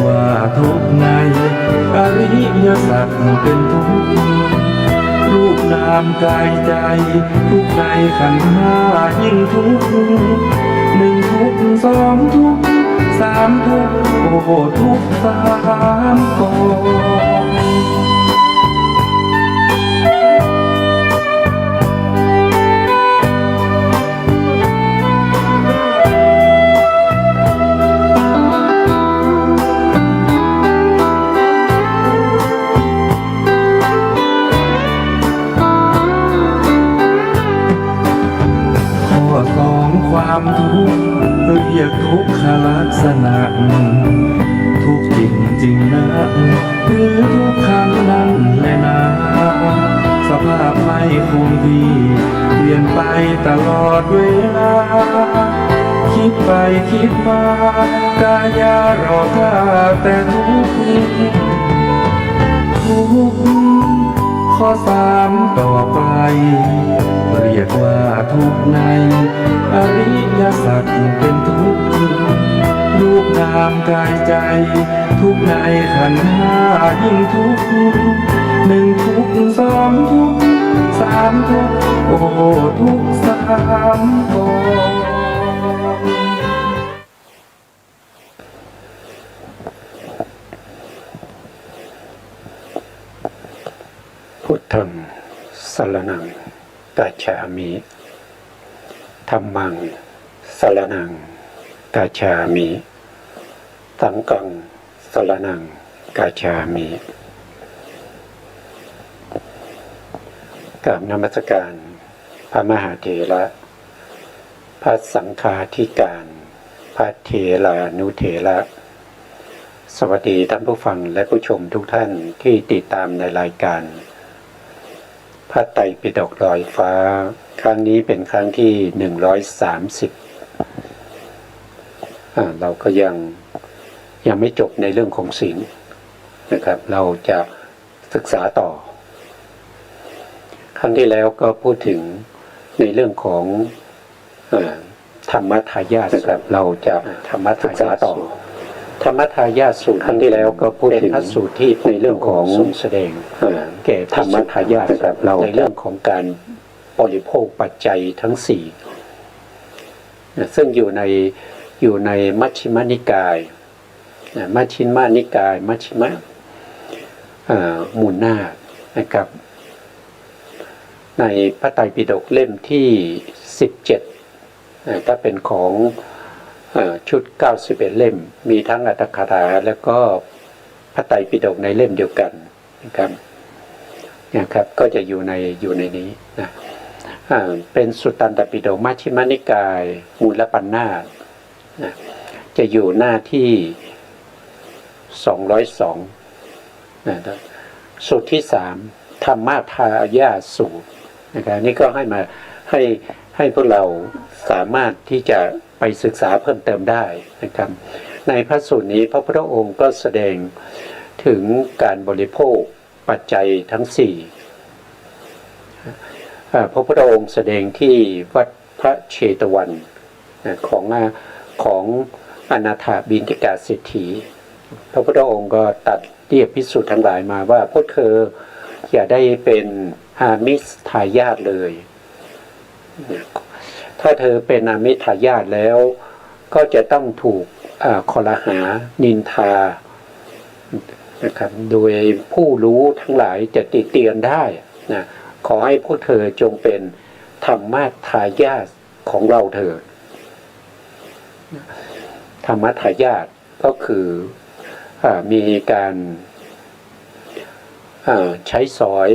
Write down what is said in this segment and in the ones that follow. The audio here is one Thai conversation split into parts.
ว่าทุกในอริยสัจเป็นทุกข์รูปนามกายใจทุกในขันธ์ห้ายิ่งทุกข์หนึ่งทุกข์สองทุกข์สามทุกข์โอ้ทุกข์สามกองความทุกข์เรียกทุกขลักษณะทุกจริงจริงนะหรือทุกขังนั้นแหละนะสภาพไม่คงที่เปลี่ยนไปตลอดเวลาคิดไปคิดมากายารอท่าแต่ทุกข์ข้อสามต่อไปเรียกว่าทุกข์ในอริยสัจเป็นทุกข์รูปนามกายใจทุกข์ในขันธ์ห้ายิ่งทุกข์หนึ่งทุกข์สองทุกข์สามทุกข์โอ้ทุกข์สามกองพุทธังสรณังกัจฉามิธัมมังสรณังกัจฉามิสังฆังสรณังกัจฉามิกราบนมัสการพระมหาเถระพระสังฆาธิการพระเถรานุเถระสวัสดีท่านผู้ฟังและผู้ชมทุกท่านที่ติดตามในรายการพระไตรปิฎกลอยฟ้าครั้งนี้เป็นครั้งที่130เราก็ยังไม่จบในเรื่องของศีลนะครับเราจะศึกษาต่อครั้งที่แล้วก็พูดถึงในเรื่องของธรรมทายาทนะครับเราจะธรรมศึกษาต่อธรรมทายาทสูตรครั้งที่แล้วก็พูดถึงพระสูตรที่ในเรื่องของทรงแสดงแก่ธรรมทายาทนะครับเราในเรื่องของการบริโภคปัจจัยทั้งสี่ซึ่งอยู่ในมัชฌิมนิกายมัชฌิมนิกายมัชฌิมมูลนาคนะครับในพระไตรปิฎกเล่มที่17ถ้าเป็นของชุด91เล่มมีทั้งอรรถกถาแล้วก็พระไตรปิฎกในเล่มเดียวกันนะครับก็จะอยู่ในนี้นะเป็นสุตตันตปิฎกมัชฌิมนิกายมูลปัญนาถนะจะอยู่หน้าที่202นะสูตรที่3ธรรมทายาทสูตรนะครับนี่ก็ให้พวกเราสามารถที่จะไปศึกษาเพิ่มเติมได้นะครับในพระสูตรนี้พระพุทธองค์ก็แสดงถึงการบริโภคปัจจัยทั้ง4พระพุทธองค์แสดงที่วัดพระเชตวันของอนาถบิณฑิกาเศรษฐีพระพุทธองค์ก็ตัดเรียกภิกษุทั้งหลายมาว่าพวกเธออย่าได้เป็นอามิสทายาทเลยถ้าเธอเป็นอามิสทายาทแล้วก็จะต้องถูกคอรหานินทานะครับโดยผู้รู้ทั้งหลายจะติเตียนได้นะขอให้พวกเธอจงเป็นธรรมทายาทของเราเถิดธรรมทายาทก็คือมีการใช้สอย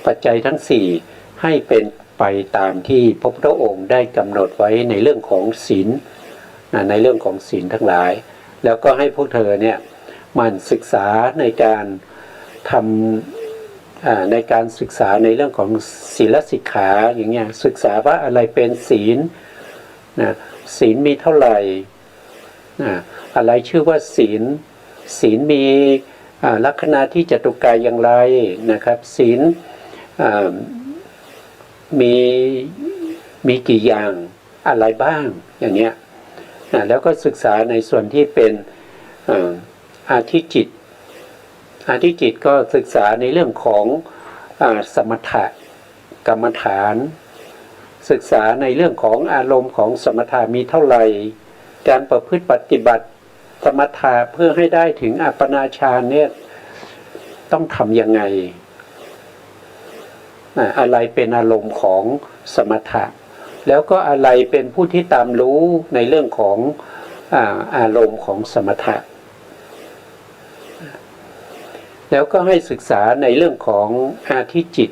ปัจจัยทั้ง4ให้เป็นไปตามที่พระพุทธองค์ได้กำหนดไว้ในเรื่องของศีลในเรื่องของศีลทั้งหลายแล้วก็ให้พวกเธอเนี่ยมันศึกษาในการทำในการศึกษาในเรื่องของศีลสิกขาอย่างเงี้ยศึกษาว่าอะไรเป็นศีลนะศีลมีเท่าไหร่อะไรชื่อว่าศีลมีลักษณะที่จตุกายอย่างไรนะครับศีลมีกี่อย่างอะไรบ้างอย่างเงี้ยแล้วก็ศึกษาในส่วนที่เป็น อาทิจิตก็ศึกษาในเรื่องของสมถะกรรมฐานศึกษาในเรื่องของอารมณ์ของสมถะมีเท่าไหร่การประพฤติปฏิบัติสมถะเพื่อให้ได้ถึงอัปปนาฌานเนี่ยต้องทำยังไงอะไรเป็นอารมณ์ของสมถะแล้วก็อะไรเป็นผู้ที่ตามรู้ในเรื่องของอารมณ์ของสมถะแล้วก็ให้ศึกษาในเรื่องของอาทิจิต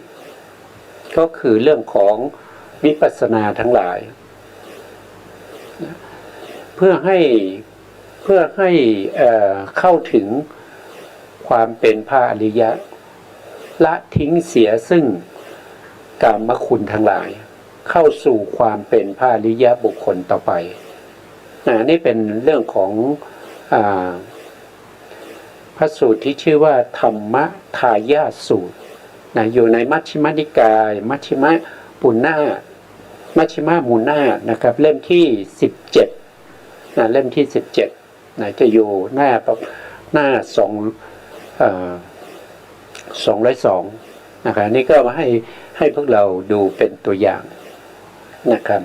ก็คือเรื่องของวิปัสสนาทั้งหลายเพื่อให้เข้าถึงความเป็นพระอริยะละทิ้งเสียซึ่งกามคุณทั้งหลายเข้าสู่ความเป็นพระอริยะบุคคลต่อไปนี่เป็นเรื่องของพระสูตรที่ชื่อว่าธรรมทายาสูตรอยู่ในมัชฌิมนิกายมัชฌิมปุณณะมัชฌิมมูลนานะครับเล่มที่17เล่มที่17จะอยู่หน้า202นะครับนี่ก็มาให้พวกเราดูเป็นตัวอย่างนะครับ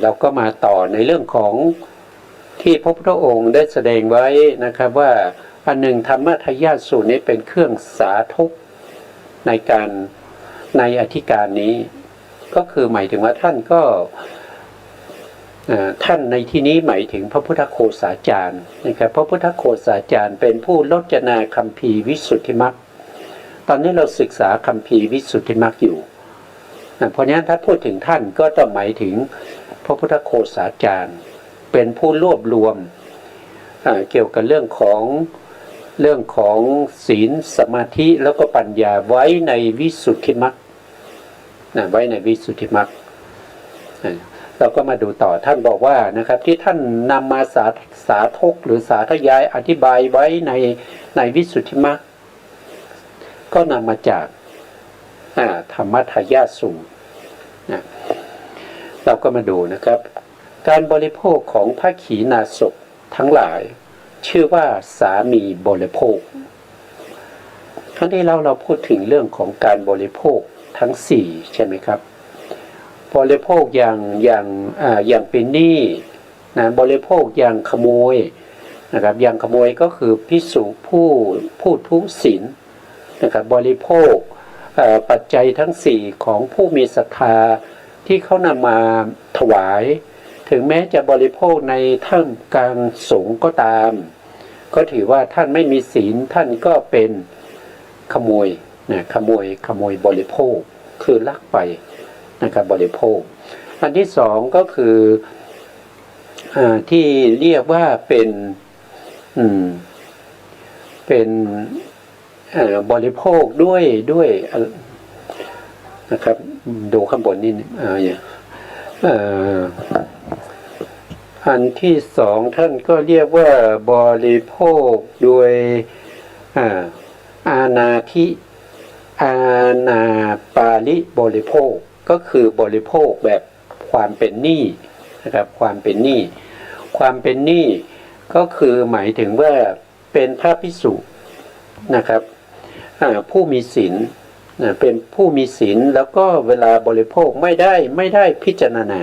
เราก็มาต่อในเรื่องของที่พระพุทธองค์ได้แสดงไว้นะครับว่าอันหนึ่งธรรมทายาทสูตรนี้เป็นเครื่องสาธกในอธิการนี้ก็คือหมายถึงว่าท่านก็ท่านในที่นี้หมายถึงพระพุทธโฆษาจารย์นะครับพระพุทธโฆษาจารย์เป็นผู้รจนาคัมภีร์วิสุทธิมรรคตอนนี้เราศึกษาคัมภีร์วิสุทธิมรรคอยู่เพราะฉะนั้นถ้าพูดถึงท่านก็ต้องหมายถึงพระพุทธโฆษาจารย์เป็นผู้รวบรวมเกี่ยวกับเรื่องของศีลสมาธิแล้วก็ปัญญาไว้ในวิสุทธิมรรคไว้ในวิสุทธิมรรคเราก็มาดูต่อท่านบอกว่านะครับที่ท่านนำมาสาธกหรือสาธยายอธิบายไว้ในวิสุทธิมรรคก็นำมาจากธรรมทายาทสูตรเราก็มาดูนะครับการบริโภคของพระขีณาสพทั้งหลายชื่อว่าสามีบริโภคครั้งที่เราพูดถึงเรื่องของการบริโภคทั้ง4ใช่ไหมครับบริโภคอย่างเป็นหนี้บริโภคอย่างขโมยนะครับอย่างขโมยก็คือภิกษุผู้ทุศีลนะครับบริโภคปัจจัยทั้ง4ของผู้มีศรัทธาที่เขานำมาถวายถึงแม้จะบริโภคในท่ามกลางสงฆ์ก็ตามก็ถือว่าท่านไม่มีศีลท่านก็เป็นขโมยขโมยบริโภคคือลักไปนะครับบริโภคอันที่สองก็คือที่เรียกว่าเป็นบริโภคด้วยนะครับดูข้างบนนี่อันที่สองท่านก็เรียกว่าบริโภคโดยอาณาปาลิบริโภคก็คือบริโภคแบบความเป็นหนี้นะครับความเป็นหนี้ก็คือหมายถึงว่าเป็นพระภิกษุนะครับผู้มีศีลเป็นผู้มีศีลแล้วก็เวลาบริโภคไม่ได้พิจารณา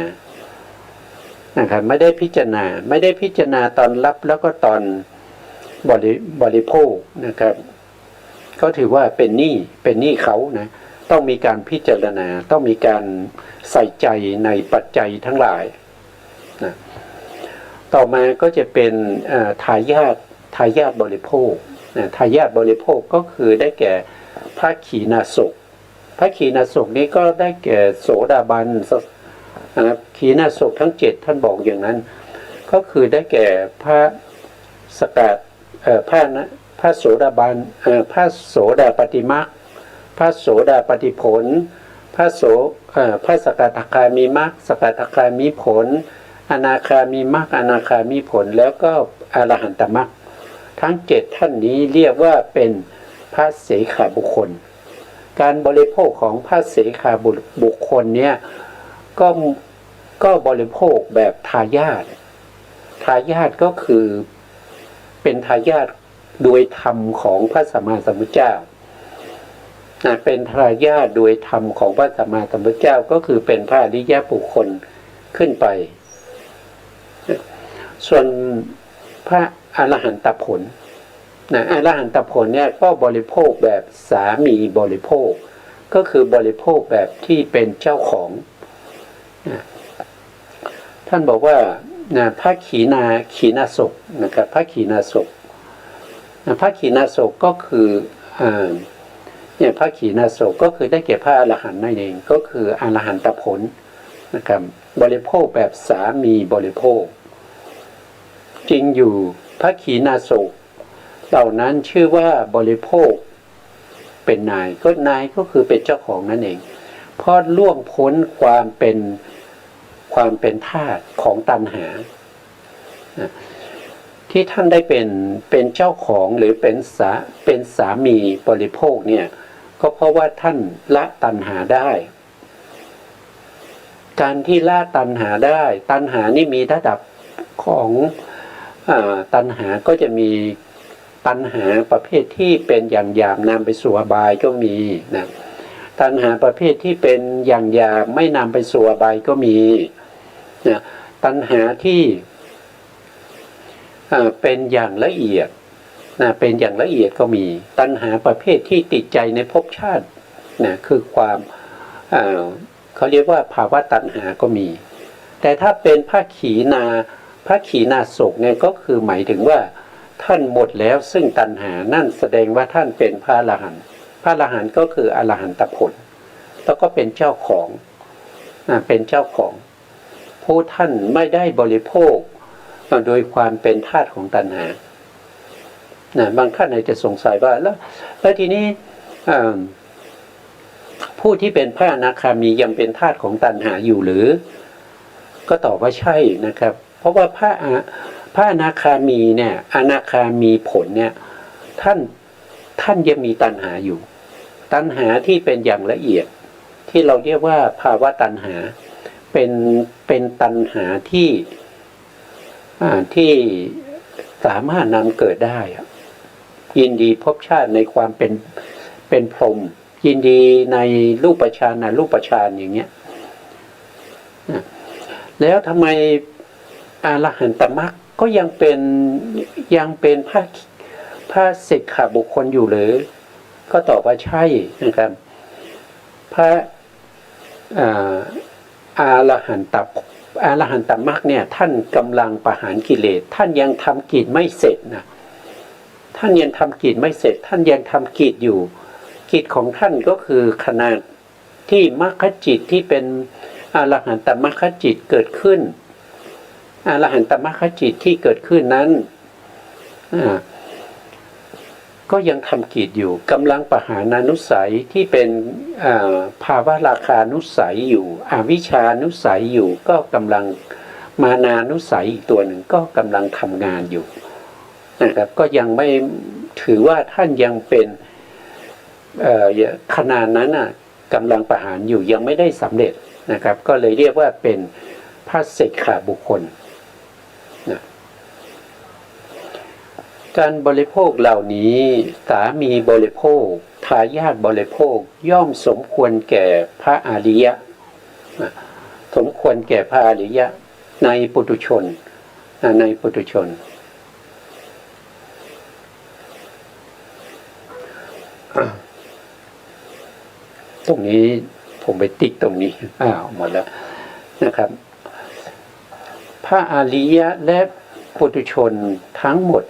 นะครับไม่ได้พิจารณาตอนรับแล้วก็ตอนบริโภคนะครับก็ถือว่าเป็นหนี้เขานะต้องมีการพิจารณาต้องมีการใส่ใจในปัจจัยทั้งหลายนะต่อมาก็จะเป็นทายาทบริโภคทายาทบริโภคก็คือได้แก่พระขีณาสพนี้ก็ได้แก่โสดาบันขีณาสพทั้ง7ท่านบอกอย่างนั้นก็คือได้แก่พระสกทาพระโสดาบันพระโสดาปฏิมรรคพระโสดาปฏิผลพระสกทาคามีมรรคสกทาคามีผลอนาคามีมรรคอนาคามีผลแล้วก็อรหันตมรรคทั้ง7ท่านนี้เรียกว่าเป็นพระเสขบุคคลการบริโภคของพระเสขบุคคลเนี่ยก็บริโภคแบบทายาทก็คือ เป็นทายาทโดยธรรมของพระสัมมาสัมพุทธเจ้าเป็นทายาทโดยธรรมของพระสัมมาสัมพุทธเจ้าก็คือเป็นพระอริยบุคคลขึ้นไปส่วนพระอรหันตผลอรหันตผลเนี่ยก็บริโภคแบบสามีบริโภคก็คือบริโภคแบบที่เป็นเจ้าของท่านบอกว่าพระขีณาสพนะครับพระขีณาสพพระขีณาสพก็คือเนี่ยพระขีณาสพก็คือได้แก่พระอรหันต์นั่นเองก็คืออรหันตผลนะครับบริโภคแบบสามีบริโภคจริงอยู่พระขีณาสพเหล่านั้นชื่อว่าบริโภคเป็นนายก็คือเป็นเจ้าของนั่นเองเพราะล่วงพ้นความเป็นทาสของตัณหาที่ท่านได้เป็นเจ้าของหรือเป็นสามีบริโภคเนี่ยก็เพราะว่าท่านละตัณหาได้การที่ละตัณหาได้ตัณหานี่มีระดับของตัณหาก็จะมีตัณหาประเภทที่เป็นอย่างหยาบนำไปสู่อบายก็มีนะตัณหาประเภทที่เป็นอย่างหยาบไม่นำไปสู่อบายก็มีนะตัณหาที่เป็นอย่างละเอียดนะเป็นอย่างละเอียดก็มีตัณหาประเภทที่ติดใจในภพชาตินะคือความเขาเรียกว่าภาวะตัณหาก็มีแต่ถ้าเป็นพระขีณาสพเนี่ยก็คือหมายถึงว่าท่านหมดแล้วซึ่งตัณหานั่นแสดงว่าท่านเป็นพระอรหันต์พระอรหันต์ก็คืออรหันตผลแล้วก็เป็นเจ้าของเป็นเจ้าของผู้ท่านไม่ได้บริโภคโดยความเป็นทาสของตัณหาบางท่านอาจจะสงสัยว่าแล้วทีนี้ผู้ที่เป็นพระอนาคามียังเป็นทาสของตัณหาอยู่หรือก็ตอบว่าใช่นะครับเพราะว่าพระอนาคามีเนี่ยอนาคามีผลเนี่ยท่านยังมีตัณหาอยู่ตัณหาที่เป็นอย่างละเอียดที่เราเรียกว่าภาวะตัณหาเป็นตัณหาที่สามารถนำเกิดได้ยินดีภพชาติในความเป็นพรหมยินดีในรูปฌานรูปฌานอย่างเงี้ยแล้วทำไมอรหันตมรรคก็ยังเป็นพระสิกขาบุคคลอยู่หรือก็ตอบว่าใช่นะครับพระอรหันตมรรคเนี่ยท่านกำลังประหารกิเลสท่านยังทำกิจไม่เสร็จนะท่านยังทำกิจไม่เสร็จท่านยังทำกิจอยู่กิจของท่านก็คือขณะที่มรรคจิตที่เป็นอรหันตมรรคจิตเกิดขึ้นอรหันตมรรคจิตที่เกิดขึ้นนั้นก็ยังทำกิจอยู่กำลังปหานานุสัยที่เป็นภาวะราคานุสัยอยู่อวิชชานุสัยอยู่ก็กำลังมานานุสัยอีกตัวหนึ่งก็กำลังทำงานอยู่นะครับก็ยังไม่ถือว่าท่านยังเป็นขนาดนั้นกำลังประหารอยู่ยังไม่ได้สำเร็จนะครับก็เลยเรียกว่าเป็นพระสิกขาบุคคลนะการบริโภคเหล่านี้สามีบริโภคทายาทบริโภคย่อมสมควรแก่พระอริยะสมควรแก่พระอริยะในปุถุชนตรงนี้ผมไปติ๊กตรงนี้หมดแล้วนะครับพระอริยะและปุถุชนทั้งหมด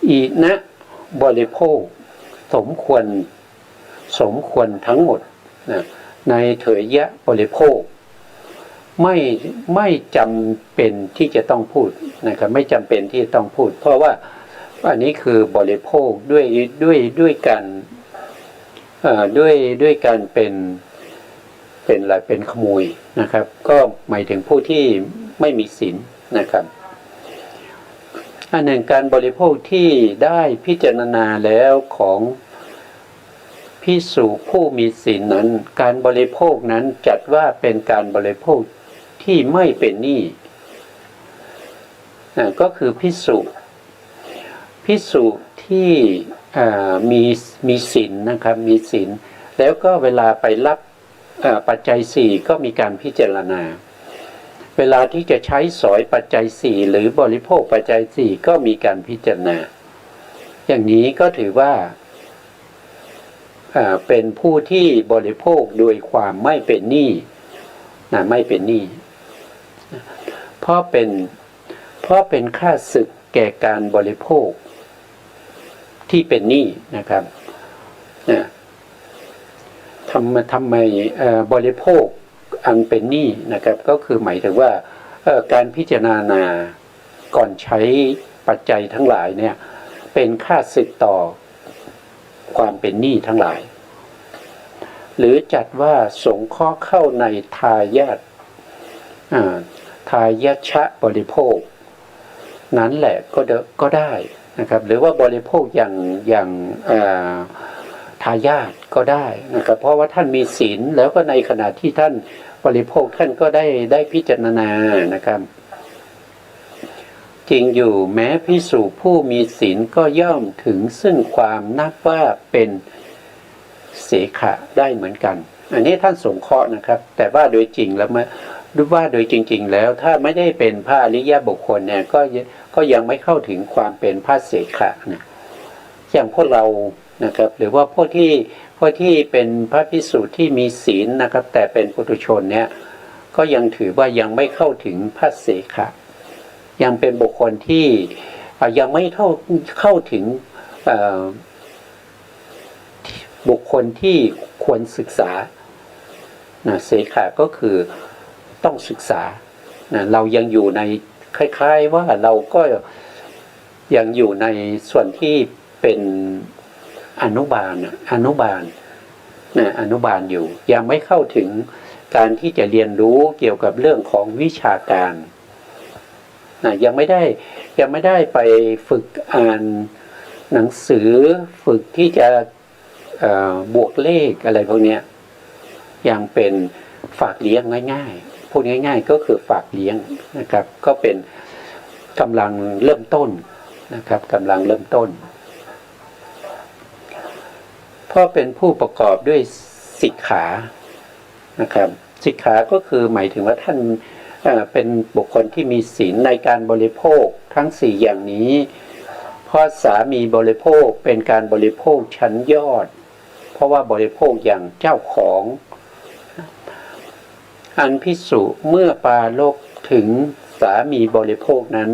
อีนะบริโภคสมควรทั้งหมดในเถยะบริโภคไม่จำเป็นที่จะต้องพูดนะครับไม่จำเป็นที่จะต้องพูดเพราะว่าอันนี้คือบริโภคด้วยการด้วยการเป็นอะไรเป็นขโมยนะครับก็หมายถึงผู้ที่ไม่มีศีลนะครับอันหนึ่งการบริโภคที่ได้พิจารณาแล้วของภิกษุผู้มีศีลนั้นการบริโภคนั้นจัดว่าเป็นการบริโภคที่ไม่เป็นหนี้ ก็คือภิกษุที่มีศีลนะครับมีศีลแล้วก็เวลาไปรับปัจจัยสี่ก็มีการพิจารณาเวลาที่จะใช้สอยปัจจัยสี่หรือบริโภคปัจจัยสี่ก็มีการพิจารณาอย่างนี้ก็ถือว่าเป็นผู้ที่บริโภคโดยความไม่เป็นหนี้ไม่เป็นหนี้เพราะเป็นค่าศึกแก่การบริโภคที่เป็นหนี้นะครับทำไมบริโภคอันเป็นหนี้นะครับก็คือหมายถึงว่าการพิจารณาก่อนใช้ปัจจัยทั้งหลายเนี่ยเป็นค่าศึกต่อความเป็นหนี้ทั้งหลายหรือจัดว่าสงเคราะห์เข้าในทายาชะบริโภคนั้นแหละก็ได้นะครับหรือว่าบริโภคอย่างทายาทก็ได้นะครับเพราะว่าท่านมีศีลแล้วก็ในขณะที่ท่านบริโภคท่านก็ได้พิจารณานะครับจริงอยู่แม้ภิกษุผู้มีศีลก็ย่อมถึงซึ่งความนับว่าเป็นเสขะได้เหมือนกันอันนี้ท่านสงเคราะห์นะครับแต่ว่าโดยจริงแล้วว่าโดยจริงๆแล้วถ้าไม่ได้เป็นพระอริยบุคคลเนี่ยก็ยังไม่เข้าถึงความเป็นพระเสขะนะอย่างพวกเรานะครับหรือว่าพวกที่เป็นพระภิกษุที่มีศีลนะครับแต่เป็นปุถุชนเนี่ยก็ยังถือว่ายังไม่เข้าถึงพระเสขะยังเป็นบุคคลที่ยังไม่เข้าถึงบุคคลที่ควรศึกษาเสขะก็คือต้องศึกษาเรายังอยู่ในคล้ายๆว่าเราก็ยังอยู่ในส่วนที่เป็นอนุบาลอยู่ยังไม่เข้าถึงการที่จะเรียนรู้เกี่ยวกับเรื่องของวิชาการยังไม่ได้ไปฝึกอ่านหนังสือฝึกที่จะบวกเลขอะไรพวกนี้ยังเป็นฝากเลี้ยงง่ายๆพูดง่ายๆก็คือฝากเลี้ยงนะครับก็เป็นกำลังเริ่มต้นนะครับกำลังเริ่มต้นเพราะเป็นผู้ประกอบด้วยสิกขานะครับสิกขาก็คือหมายถึงว่าท่านเป็นบุคคลที่มีศีลในการบริโภคทั้งสี่อย่างนี้เพราะสามีบริโภคเป็นการบริโภคชั้นยอดเพราะว่าบริโภคอย่างเจ้าของอันภิกษุเมื่อปราลบถึงสามีบริโภคนั้น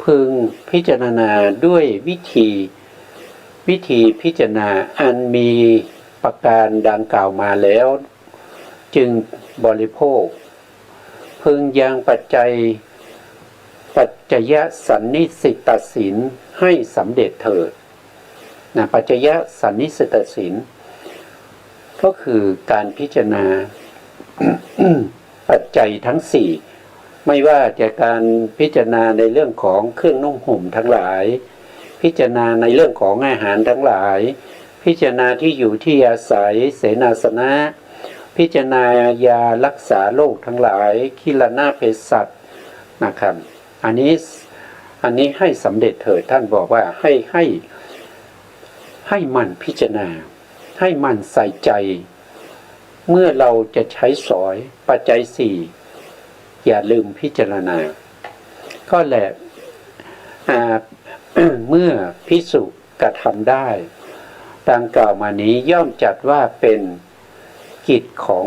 พึงพิจารณาด้วยวิธีพิจารณาอันมีประการดังกล่าวมาแล้วจึงบริโภคพึงยังปัจจยสันนิสิตศีลให้สำเร็จเถิดปัจจยสันนิสิตศีลก็คือการพิจารณา ปัจจัยทั้งสี่ไม่ว่าจะการพิจารณาในเรื่องของเครื่องนุ่งห่มทั้งหลายพิจารณาในเรื่องของอาหารทั้งหลายพิจารณาที่อยู่ที่อาศัยเสนาสนะพิจารณายารักษาโรคทั้งหลายคิลนาเภสัชนะครับอันนี้ให้สำเร็จเถิดท่านบอกว่าให้มันพิจารณาให้มันใส่ใจเมื่อเราจะใช้สอยปัจจัยสี่อย่าลืมพิจารณาก็แหละเมื่อภิกษุกระทำได้ดังกล่าวมานี้ย่อมจัดว่าเป็นกิจของ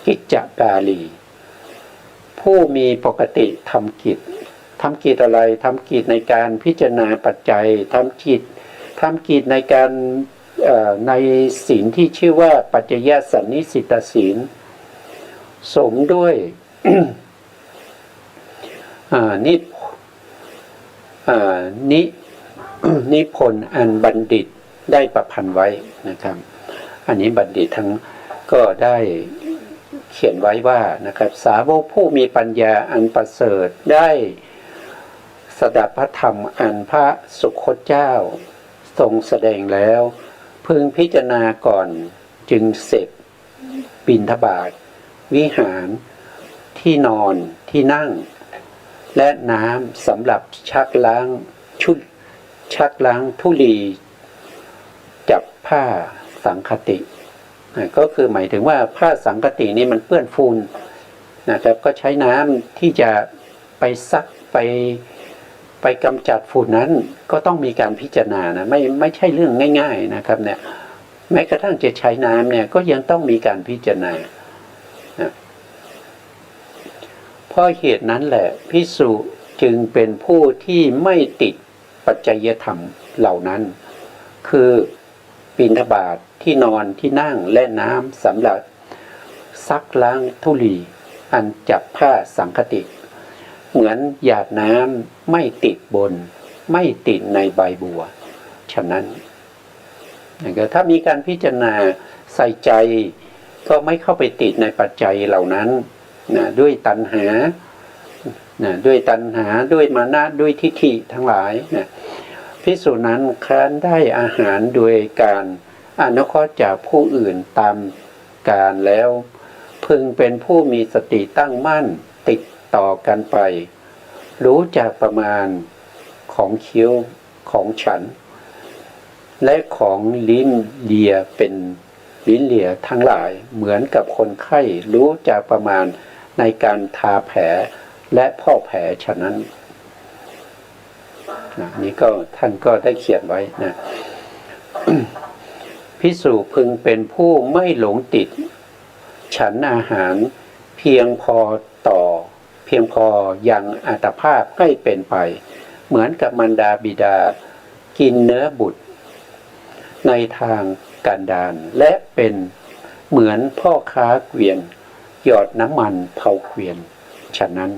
กิจจการีผู้มีปกติทำกิจอะไรทำกิจในการพิจารณาปัจจัยทำกิจในการในศีลที่ชื่อว่าปัจจยสันนิสิตศีลสมด้วย นิพนธ์อันบัณฑิตได้ประพันธ์ไว้นะครับอันนี้บัณฑิตทั้งก็ได้เขียนไว้ว่านะครับสาวกผู้มีปัญญาอันประเสริฐได้สดับพระธรรมอันพระสุคตเจ้าทรงแสดงแล้วพึงพิจารณาก่อนจึงเสร็จบิณฑบาตวิหารที่นอนที่นั่ง และน้ำสำหรับชักล้างธุลีจับผ้าสังคติก็คือหมายถึงว่าผ้าสังคตินี้มันเปื้อนฝุ่นนะครับก็ใช้น้ำที่จะไปซักไปกำจัดฝุ่นนั้นก็ต้องมีการพิจารณานะไม่ใช่เรื่องง่ายๆนะครับเนี่ยแม้กระทั่งจะใช้น้ำเนี่ยก็ยังต้องมีการพิจารณาเพราะเหตุนั้นแหละภิกษุจึงเป็นผู้ที่ไม่ติดปัจจัยธรรมเหล่านั้นคือบิณฑบาตที่นอนที่นั่งและน้ำสำหรับซักล้างธุลีอันจับผ้าสังคติเหมือนหยาดน้ำไม่ติดบนไม่ติดในใบบัวฉะนั้นถ้ามีการพิจารณาใส่ใจก็ไม่เข้าไปติดในปัจจัยเหล่านั้นด้วยตัณหาด้วยมานะด้วยทิฏฐิทั้งหลายภิกษุนั้นครั้นได้อาหารโดยการอนุเคราะห์จากผู้อื่นตามการแล้วพึงเป็นผู้มีสติตั้งมั่นติดต่อกันไปรู้จักประมาณของเคี้ยวของฉันและของลิ้นเลียเป็นลิ้นเลียทั้งหลายเหมือนกับคนไข้รู้จักประมาณในการทาแผลและพอกแผลฉะนั้นนี่ก็ท่านก็ได้เขียนไว้นะ ภิกษุพึงเป็นผู้ไม่หลงติดฉันอาหารเพียงพอยังอัตภาพให้เป็นไปเหมือนกับมารดาบิดากินเนื้อบุตรในทางกันดารและเป็นเหมือนพ่อค้าเกวียนหยอดน้ำมันเผาเกวียนฉะนั้น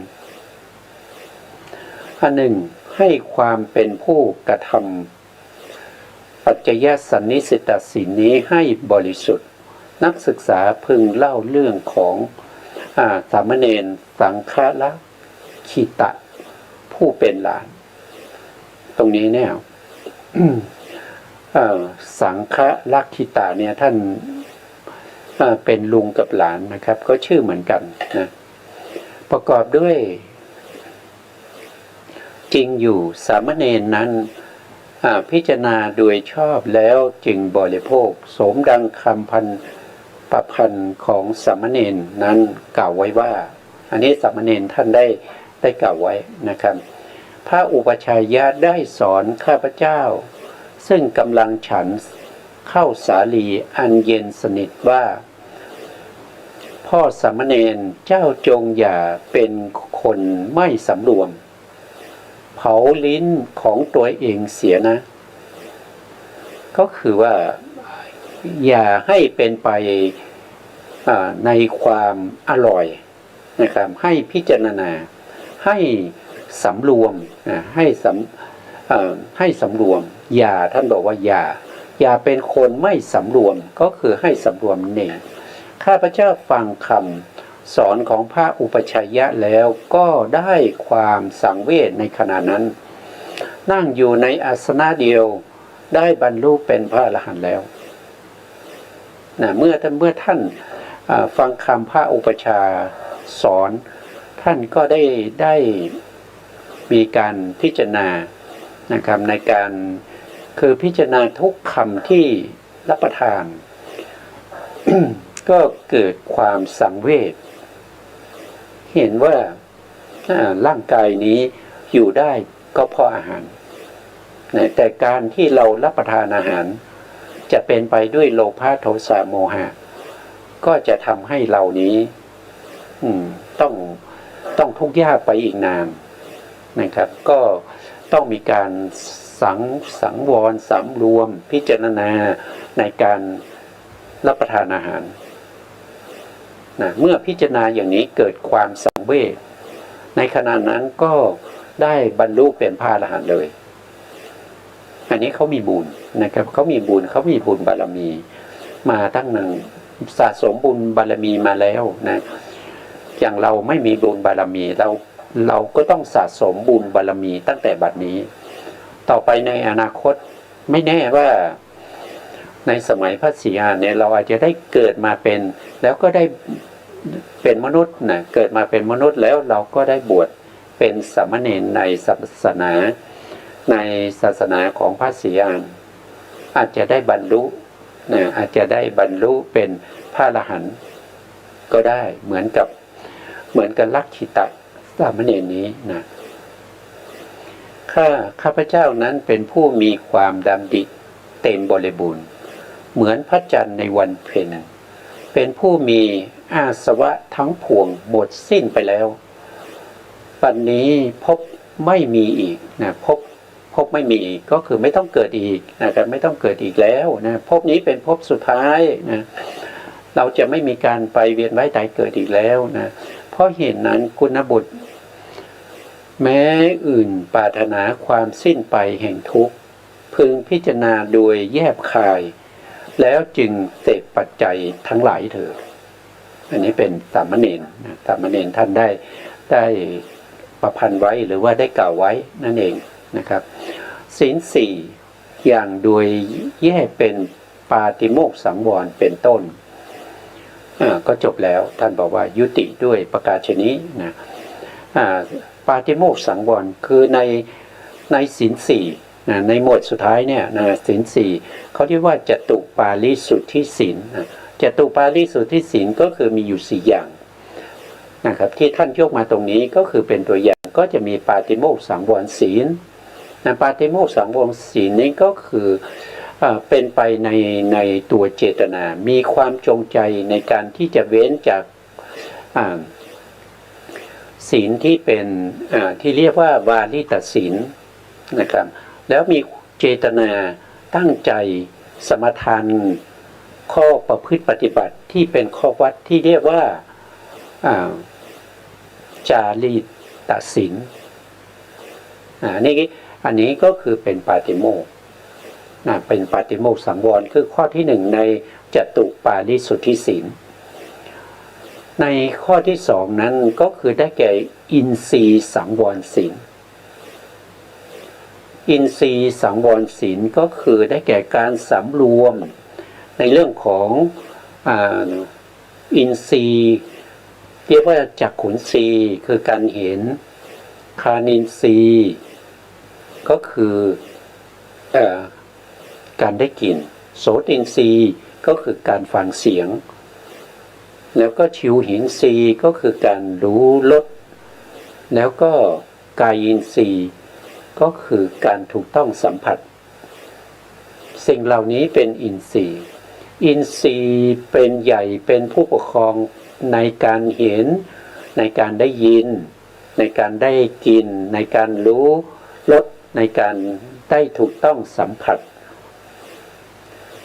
อันหนึ่งให้ความเป็นผู้กระทำปัจจยสันนิสิตศีลนี้ให้บริสุทธิ์นักศึกษาพึงเล่าเรื่องของสามเณรสังฆลักขิตะผู้เป็นหลานตรงนี้เนี่ย สังฆลักขิตะเนี่ยท่านเป็นลุงกับหลานนะครับก็ชื่อเหมือนกันนะประกอบด้วยจริงอยู่สามเณรนั้นพิจารณาโดยชอบแล้วจึงบริโภคสมดังคำประพันธ์ของสามเณรนั้นกล่าวไว้ว่าอันนี้สามเณรท่านได้กล่าวไว้นะครับพระอุปัชฌายะได้สอนข้าพเจ้าซึ่งกำลังฉันเข้าสาลีอันเย็นสนิทว่าพ่อสามเณรเจ้าจงอย่าเป็นคนไม่สำรวมเผาลิ้นของตัวเองเสียนะก็คือว่าอย่าให้เป็นไปในความอร่อยนะครับให้พิจารณาให้สำรวมให้สำรวมอย่าท่านบอกว่าอย่าเป็นคนไม่สำรวมก็คือให้สำรวมเองข้าพเจ้าฟังคำสอนของพระอุปัชฌายะแล้วก็ได้ความสังเวชในขณะนั้นนั่งอยู่ในอาสนะเดียวได้บรรลุเป็นพระอรหันต์แล้วเมื่อท่านฟังคำพระอุปัชฌาย์สอนท่านก็ได้มีการพิจารณานะครับในการคือพิจารณาทุกคำที่รับประทาน ก็เกิดความสังเวชเห็นว่าร่างกายนี้อยู่ได้ก็เพราะอาหารแต่การที่เรารับประทานอาหารจะเป็นไปด้วยโลภะโทสะโมหะก็จะทำให้เรานี้ต้องทุกข์ยากไปอีกนานนะครับก็ต้องมีการสังวรสำรวมพิจารณาในการรับประทานอาหารเมื่อพิจารณาอย่างนี้เกิดความสังเวชในขณะนั้นก็ได้บรรลุเป็นพระอรหันต์เลยอันนี้เขามีบุญนะครับเขามีบุญบารมีมาตั้งนานสะสมบุญบารมีมาแล้วนะอย่างเราไม่มีบุญบารมีเราก็ต้องสะสมบุญบารมีตั้งแต่บัดนี้ต่อไปในอนาคตไม่แน่ว่าในสมัยพระศรีอานเนี่ยเราอาจจะได้เกิดมาเป็นแล้วก็ได้เป็นมนุษย์นะเกิดมาเป็นมนุษย์แล้วเราก็ได้บวชเ เป็นสามเณรในศาสนาของพระศรีอานอาจจะได้บรรลุอาจจะได้บรรลุเป็นพระอรหันต์ก็ได้เหมือนกับลักขิตะสามเณรนี้นะข้าพเจ้านั้นเป็นผู้มีความดำดิเต็มบริบูรณ์เหมือนพระจันทร์ในวันเพ็ญเป็นผู้มีอาสวะทั้งปวงหมดสิ้นไปแล้วปัจจุบันนี้พบไม่มีอีกนะพบไม่มีอีกก็คือไม่ต้องเกิดอีกนะครับไม่ต้องเกิดอีกแล้วนะพบนี้เป็นพบสุดท้ายนะเราจะไม่มีการไปเวียนว่ายตายเกิดอีกแล้วนะเพราะเหตุนั้นกุณบุตรแม้อื่นปรารถนาความสิ้นไปแห่งทุกข์พึงพิจารณาโดยแยบคายแล้วจึงเสพปัจจัยทั้งหลายเถิดอันนี้เป็นสามเณรสามเณรท่านได้ประพันธ์ไว้หรือว่าได้กล่าวไว้นั่นเองนะครับศีลสี่อย่างโดยแยกเป็นปาติโมกข์สังวรเป็นต้นก็จบแล้วท่านบอกว่ายุติด้วยประกาศชนี้นะปาติโมกข์สังวรคือในศีลสี่ในหมวดสุดท้ายเนี่ยศีลสี่เขาเรียกว่าจตุปาริสุทธิศีลจตุปาริสุทธิศีลก็คือมีอยู่สี่อย่างนะครับที่ท่านยกมาตรงนี้ก็คือเป็นตัวอย่างก็จะมีปาติโมกข์สังวรศีลปาติโมกข์สังวรศีลนี้ก็คือเป็นไปในตัวเจตนามีความจงใจในการที่จะเว้นจากศีลที่เป็นที่เรียกว่าวาลิตศีลนะครับแล้วมีเจตนาตั้งใจสมทานข้อประพฤติปฏิบัติที่เป็นข้อวัดที่เรียกว่าจารีตศีลอันนี้ก็คือเป็นปาติโมกข์เป็นปาติโมกข์สังวรคือข้อที่หนึ่งในจตุปาริสุทธิศีลในข้อที่สองนั้นก็คือได้แก่อินทรีย์สังวรศีลอินทรีย์สังวรศีลก็คือได้แก่การสำรวมในเรื่องของอินทรีย์เรียกว่าจักขุนทรีย์คือการเห็นคานินทรีย์ก็คือการได้กลิ่นโสตินทรีย์ก็คือการฟังเสียงแล้วก็ชิวหินทรีย์ก็คือการรู้รสแล้วก็กายินทรีย์ก็คือการถูกต้องสัมผัสสิ่งเหล่านี้เป็นอินทรีย์เป็นใหญ่เป็นผู้ปกครองในการเห็นในการได้ยินในการได้กินในการรู้รสในการได้ถูกต้องสัมผัส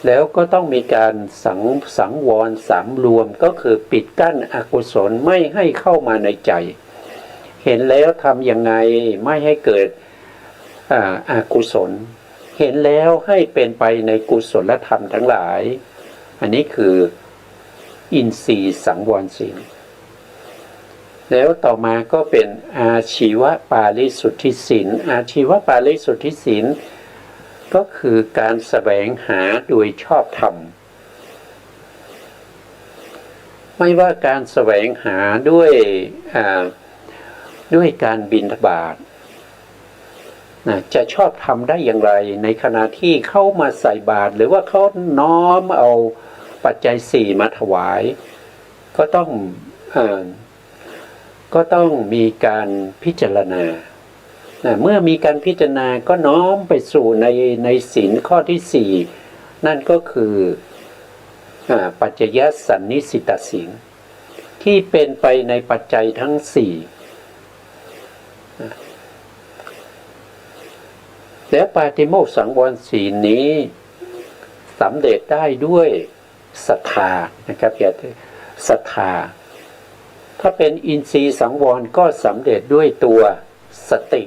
แล้วก็ต้องมีการสังวรสำรวมก็คือปิดกั้นอกุศลไม่ให้เข้ามาในใจเห็นแล้วทำยังไงไม่ให้เกิดอกุศลเห็นแล้วให้เป็นไปในกุศลธรรมทั้งหลายอันนี้คืออินทรีย์สังวรศีลแล้วต่อมาก็เป็นอาชีวปาริสุทธิศีลอาชีวปาริสุทธิศีลก็คือการแสวงหาโดยชอบธรรมไม่ว่าการแสวงหาด้วยการบิณฑบาตจะชอบทำได้อย่างไรในขณะที่เข้ามาใส่บาตรหรือว่าเขาน้อมเอาปัจจัยสี่มาถวายก็ต้องมีการพิจารณาเมื่อมีการพิจารณาก็น้อมไปสู่ในศีลข้อที่สี่นั่นก็คือปัจจยสันนิสิตศีลที่เป็นไปในปัจจัยทั้งสี่แล้วปาติโมกข์สังวรศีลนี้สำเร็จได้ด้วยศรัทธานะครับอย่าศรัทธาถ้าเป็นอินทรีย์สังวรก็สำเร็จด้วยตัวสติ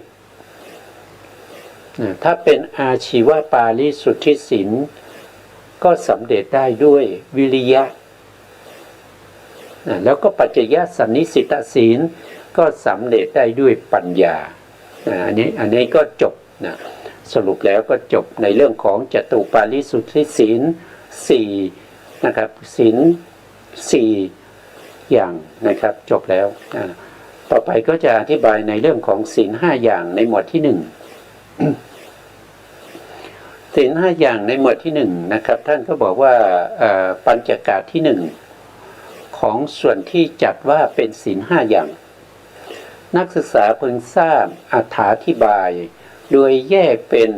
ถ้าเป็นอาชีวปาริสุทธิศีลก็สำเร็จได้ด้วยวิริยะแล้วก็ปัจจยสันนิสิตศีลก็สำเร็จได้ด้วยปัญญาอันนี้ก็จบนะสรุปแล้วก็จบในเรื่องของจตุปาริสุทธิศีลสี่นะครับศีลสี่อย่างนะครับจบแล้ว ต่อไปก็จะอธิบายในเรื่องของศีลห้าอย่างในหมวดที่หนึ่ง ศีลห้าอย่างในหมวดที่หนึ่งนะครับท่านก็บอกว่าปัญจกาที่หนึ่งของส่วนที่จัดว่าเป็นศีลห้าอย่างนักศึกษาพึงทราบอธิบายโดยแยกเป็น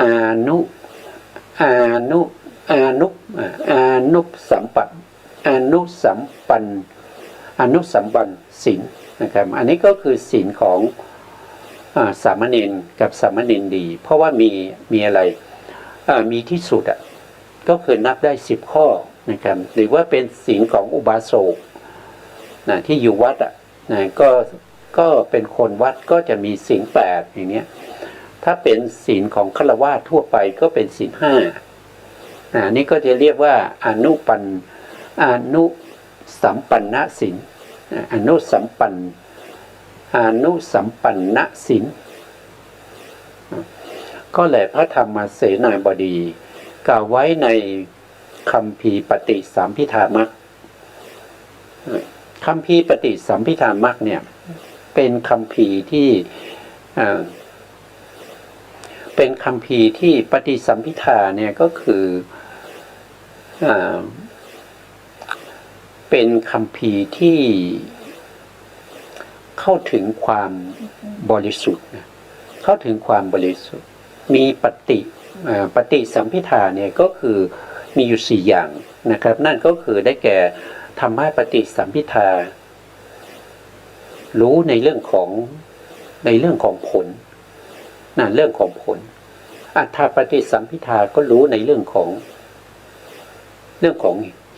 อานุสัมปันศีลนะครับอันนี้ก็คือศีลของสามเณรกับสามเณรดี เพราะว่ามีอะไรมีที่สุดก็คือนับได้10 ข้อนะครับหรือว่าเป็นศีลของอุบาสกที่อยู่วัดก็เป็นคนวัดก็จะมีศีล8อย่างเนี้ยถ้าเป็นศีลของฆราวาสทั่วไปก็เป็นศีล5นี่ก็จะเรียกว่าอนุสัมปันนศีลอนุสัมปันนศีลก็แหละพระธรรมเสนาบดีกล่าวไว้ในคัมภีร์ปฏิสัมภิธามัคคัมภีร์ปฏิสัมภิธามัคเนี่ยเป็นคัมภีร์ที่ปฏิสัมภิธาเนี่ยก็คือเป็นคัมภีร์ที่เข้าถึงความบริสุทธิ์เข้าถึงความบริสุทธิ์มีปฏิสัมภิธาเนี่ยก็คือมีอยู่4อย่างนะครับนั่นก็คือได้แก่ธรรมะปฏิสัมภิธารู้ในเรื่องของผลเรื่องของผลอัฏฐปฏิสัมภิธาก็รู้ในเรื่องของ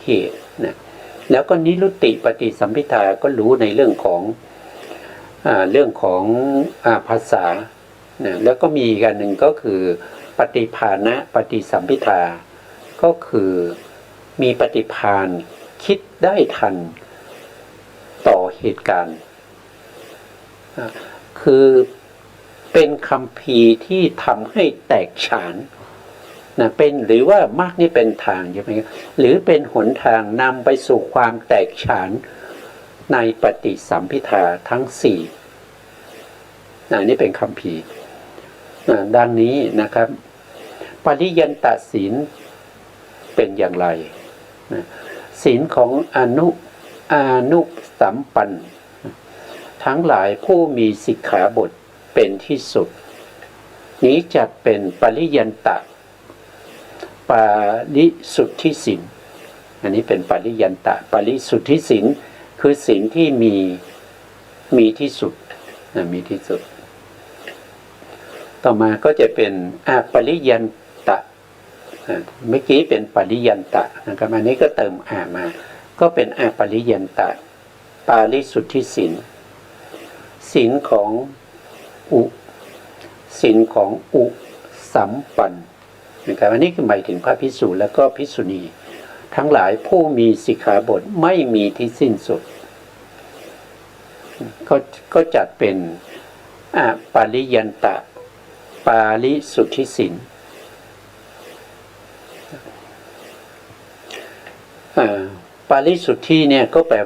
เหตุนะแล้วก็นิรุตติปฏิสัมภิธาก็รู้ในเรื่องของภาษานะแล้วก็มีอีกอันหนึ่งก็คือปฏิภาณะปฏิสัมภิธาก็คือมีปฏิภาณคิดได้ทันต่อเหตุการณ์คือเป็นคัมภีร์ที่ทำให้แตกฉานเป็นหรือว่ามรรคนี่เป็นทางใช่ไหมครับหรือเป็นหนทางนำไปสู่ความแตกฉานในปฏิสัมภิธาทั้ง4นี่เป็นคัมภีร์ดังนี้นะครับปริยันตศีลเป็นอย่างไรศีลของอนุสัมปันทั้งหลายผู้มีสิกขาบทเป็นที่สุดนี้จัดเป็นปริยันตปาริสุทธิศีลอันนี้เป็นปริยันตปาริสุทธิศีลคือศีลที่มีที่สุดมีที่สุดต่อมาก็จะเป็นปริยันตะเมื่อกี้เป็นปริยันตะนะครับอันนี้ก็เติมมาก็เป็นปริยันตะปาริสุทธิศีลศีลของอุสัมปันนะครับอันนี้คือหมายถึงพระภิกษุและก็ภิกษุณีทั้งหลายผู้มีสิกขาบทไม่มีที่สิ้นสุดก็จัดเป็นปาริยันตะปาริสุทธิศีลปาริสุทธิเนี่ยก็แปล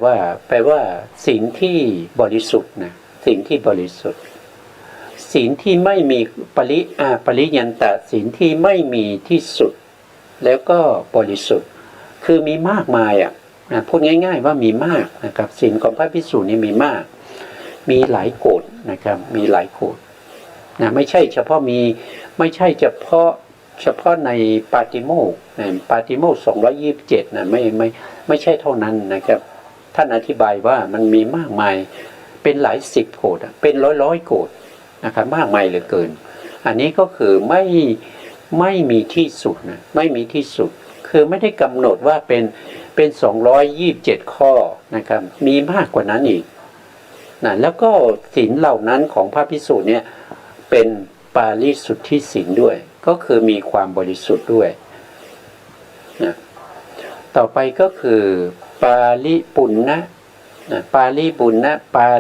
ว่าศีลที่บริสุทธิ์นะศีลที่บริสุทธิ์ศีลที่ไม่มีปริยันตะศีลที่ไม่มีที่สุดแล้วก็บริสุทธิ์คือมีมากมายพูดง่ายๆว่ามีมากนะครับศีลของพระภิกษุนี่มีมากมีหลายโกฏนะครับมีหลายโกฏไม่ใช่เฉพาะในปาติโมกข์227ไม่ใช่เท่านั้นนะครับท่านอธิบายว่ามันมีมากมายเป็นหลายสิบโกฏเป็นร้อยโกฏนะครับมากมายเหลือเกินอันนี้ก็คือไม่มีที่สุดนะไม่มีที่สุดคือไม่ได้กำหนดว่าเป็น227ข้อนะครับมีมากกว่านั้นอีกแล้วก็ศีลเหล่านั้นของพระภิกษุเนี่ยเป็นปาริสุทธิศีลด้วยก็คือมีความบริสุทธิ์ด้วยต่อไปก็คือปาริปุณณะปา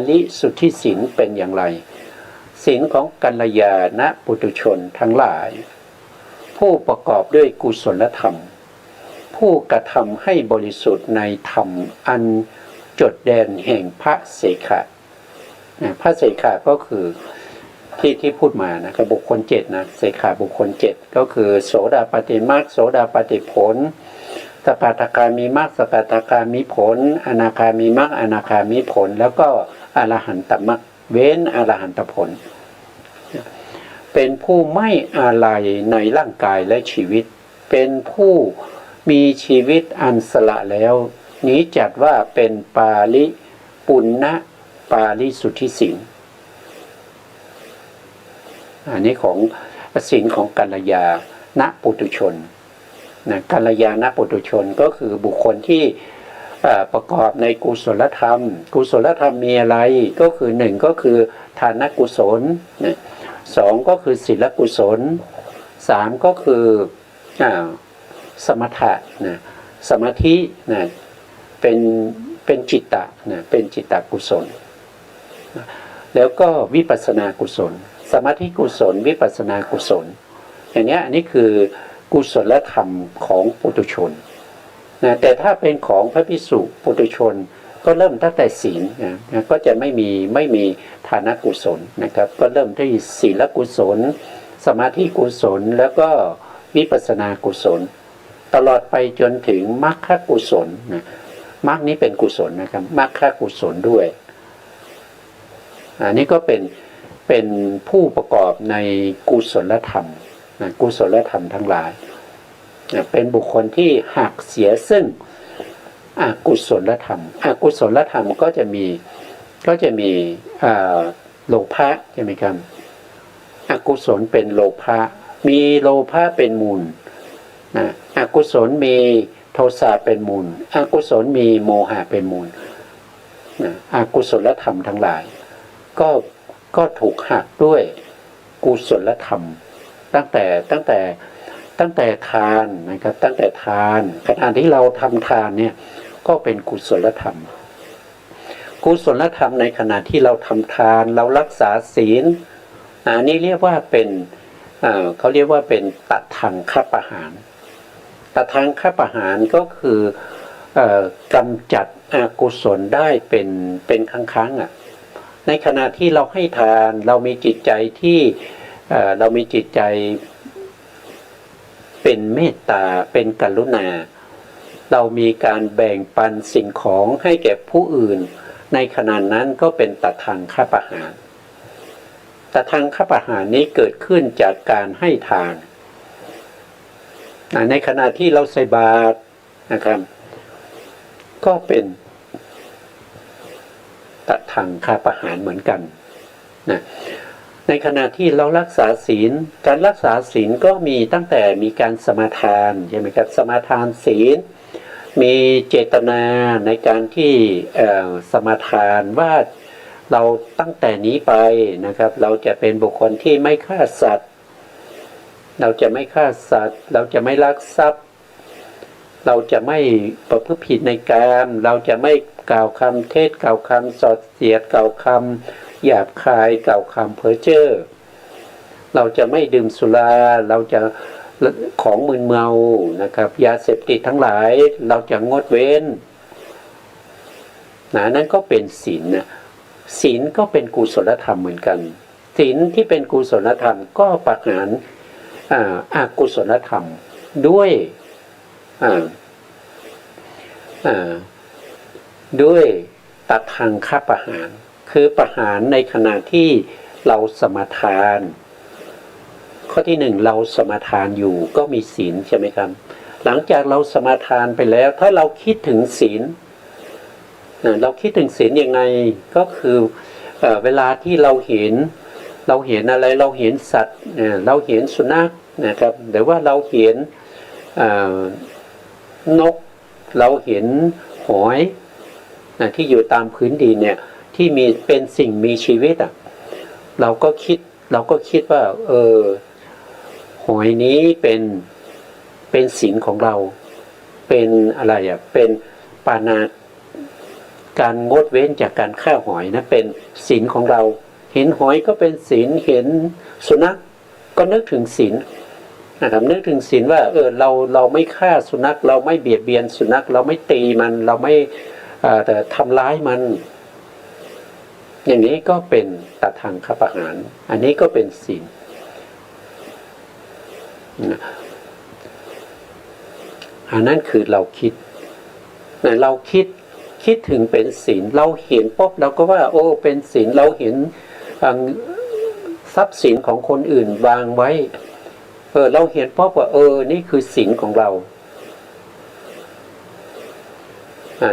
ริสุทธิศีลเป็นอย่างไรศีลของกัลยาณปุถุชนทั้งหลายผู้ประกอบด้วยกุศลธรรมผู้กระทำให้บริสุทธิ์ในธรรมอัน จดแดนแห่งพระเสขะพระเสขะก็คือที่พูดมานะครับบุคคลเจ็ดนะเสขะบุคคลเจ็ดก็คือโสดาปฏิมรรคโสดาปฏิผลสกทาคามีมรรคสกทาคามีผลอนาคามีมรรคอนาคามีผลแล้วก็อรหันตมรรคเว้นอรหันตผลเป็นผู้ไม่อาลัยในร่างกายและชีวิตเป็นผู้มีชีวิตอันสละแล้วนี้จัดว่าเป็นปาลิปุณณปาลิสุทธิศีลอันนี้ของศีลของกัลยาณปุถุชนนะกัลยาณปุถุชนก็คือบุคคลที่ประกอบในกุศลธรรมกุศลธรรมมีอะไรก็คือหนึ่งก็คือทานกุศลนะสองก็คือศีลกุศลสามก็คือสมถะนะสมาธินะเป็นจิตตะนะเป็นจิตตกุศลนะแล้วก็วิปัสสนากุศลสมาธิกุศลวิปัสสนากุศลอย่างนี้อันนี้คือกุศลธรรมของปุถุชนนะแต่ถ้าเป็นของพระภิกษุปุถุชนก็เริ่มตั้งแต่ศีลนะก็จะไม่มีฐานกุศลนะครับก็เริ่มที่ศีลกุศลสมาธิกุศลแล้วก็วิปัสสนากุศลตลอดไปจนถึงมรรคกุศลนะมรรคนี้เป็นกุศลนะครับมรรคกุศลด้วยอันนี้ก็เป็นผู้ประกอบในกุศลธรรมนะกุศลธรรมทั้งหลายนะเป็นบุคคลที่หักเสียซึ่งอกุศลธรรมอกุศลธรรมก็จะมีโลภะใช่ไหมครับอกุศลเป็นโลภะมีโลภะเป็นมูลนะอกุศลมีโทสะเป็นมูลอกุศลมีโมหะเป็นมูลนะอกุศลธรรมทั้งหลายก็ถูกหักด้วยกุศลธรรมตั้งแต่ทานนะครับตั้งแต่ทานขณะที่เราทำทานเนี่ยก็เป็นกุศลธรรมกุศลธรรมในขณะที่เราทำทานเรารักษาศีลอันนี้เรียกว่าเป็นเขาเรียกว่าเป็นตัดทางฆปหารตัดทางฆปหารก็คือกำจัดอกุศลได้เป็นครั้งๆในขณะที่เราให้ทานเรามีจิตใจที่เรามีจิตใจเป็นเมตตาเป็นกรุณาเรามีการแบ่งปันสิ่งของให้แก่ผู้อื่นในขณะนั้นก็เป็นตัดทางฆปหารตัดทางฆปหารนี้เกิดขึ้นจากการให้ทานในขณะที่เราใส่บาตรนะครับก็เป็นตัดทางฆปหารเหมือนกันนะในขณะที่เรารักษาศีลการรักษาศีลก็มีตั้งแต่มีการสมาทานใช่ไหมครับสมาทานศีลมีเจตนาในการที่สมาทานว่าเราตั้งแต่นี้ไปนะครับเราจะเป็นบุคคลที่ไม่ฆ่าสัตว์เราจะไม่ฆ่าสัตว์เราจะไม่ลักทรัพย์เราจะไม่ประพฤติผิดในกามเราจะไม่กล่าวคำเท็จกล่าวคำส่อเสียดกล่าวคำหยาบคายกล่าวคำเพ้อเจ้อเราจะไม่ดื่มสุราเราจะของมึนเมานะครับยาเสพติดทั้งหลายเราจะงดเว้นนั่นก็เป็นศีลนะศีลก็เป็นกุศลธรรมเหมือนกันศีลที่เป็นกุศลธรรมก็ประหารอกุศลธรรมด้วยตัดทางฆปหารคือประหารในขณะที่เราสมาทานข้อที่หนึ่งเราสมาทานอยู่ก็มีศีลใช่ไหมครับหลังจากเราสมาทานไปแล้วถ้าเราคิดถึงศีลเราคิดถึงศีลยังไงก็คือเวลาที่เราเห็นอะไรเราเห็นสัตว์เราเห็นสุนัขนะครับหรือว่าเราเห็นนกเราเห็นหอยที่อยู่ตามพื้นดินเนี่ยที่มีเป็นสิ่งมีชีวิตเราก็คิดว่าหอยนี้เป็นศีลของเราเป็นอะไรเป็นปานาการงดเว้นจากการฆ่าหอยนะเป็นศีลของเราเห็นหอยก็เป็นศีลเห็นสุนัขก็นึกถึงศีลนะครับนึกถึงศีลว่าเราไม่ฆ่าสุนัขเราไม่เบียดเบียนสุนัขเราไม่ตีมันเราไม่ แต่ทำร้ายมันอย่างนี้ก็เป็นตัดทางคประหารอันนี้ก็เป็นศีลอันนั้นคือเราคิดเราคิดถึงเป็นศีลเราเห็นปุ๊บเราก็ว่าโอ้เป็นศีลเราเห็นทรัพย์สินของคนอื่นวางไว้เราเห็นปุ๊บว่านี่คือศีลของเรา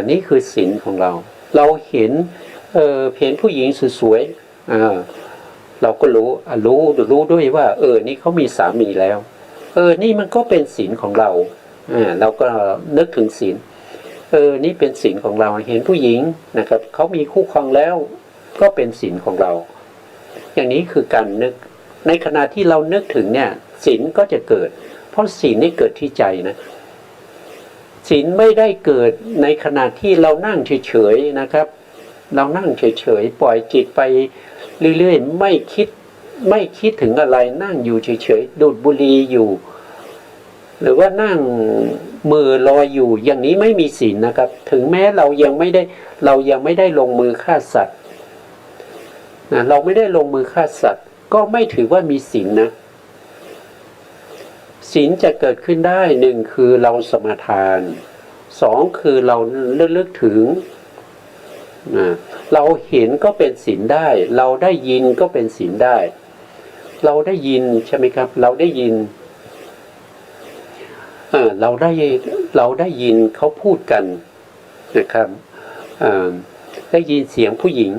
นี่คือศีลของเราเราเห็นผู้หญิงสวยๆเราก็รู้ด้วยว่านี่เขามีสามีแล้วนี่มันก็เป็นศีลของเราเราก็นึกถึงศีลนี่เป็นศีลของเราเห็นผู้หญิงนะครับเขามีคู่ครองแล้วก็เป็นศีลของเราอย่างนี้คือการนึกในขณะที่เรานึกถึงเนี่ยศีลก็จะเกิดเพราะศีลนี่เกิดที่ใจนะศีลไม่ได้เกิดในขณะที่เรานั่งเฉยๆนะครับเรานั่งเฉยๆปล่อยจิตไปเรื่อยๆไม่คิดถึงอะไรนั่งอยู่เฉยๆดูดบุหรี่อยู่หรือว่านั่งมือลอยอยู่อย่างนี้ไม่มีศีลนะครับถึงแม้เรายังไม่ได้ลงมือฆ่าสัตว์เราไม่ได้ลงมือฆ่าสัตว์ก็ไม่ถือว่ามีศีลนะศีลจะเกิดขึ้นได้หนึ่งคือเราสมาทานสองคือเราลึกถึงเราเห็นก็เป็นศีลได้เราได้ยินก็เป็นศีลได้เราได้ยินใช่ไหมครับเราได้ยินเราได้ยินเขาพูดกันนะครับได้ยินเสียงผู้หญิง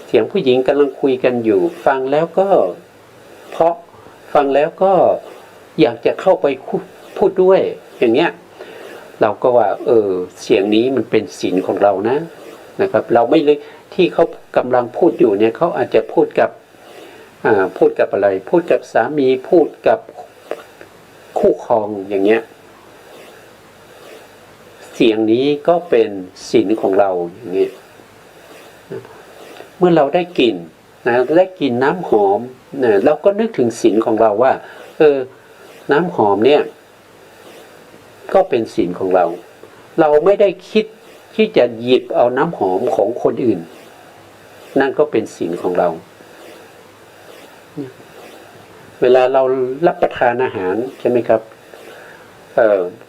เสียงผู้หญิงกำลังคุยกันอยู่ฟังแล้วก็เพราะฟังแล้วก็อยากจะเข้าไปพูดด้วยอย่างเงี้ยเราก็ว่าเสียงนี้มันเป็นศีลของเรานะครับเราไม่เลยที่เขากำลังพูดอยู่เนี่ยเขาอาจจะพูดกับอะไรพูดกับสามีพูดกับคู่ครองอย่างเงี้ยเสียงนี้ก็เป็นศีลของเราอย่างเงี้ยเมื่อเราได้กลิ่นได้กลิ่นน้ำหอมเราก็นึกถึงศีลของเราว่าน้ำหอมเนี่ยก็เป็นศีลของเราเราไม่ได้คิดที่จะหยิบเอาน้ำหอมของคนอื่นนั่นก็เป็นศีลของเราเวลาเรารับประทานอาหารใช่ไหมครับ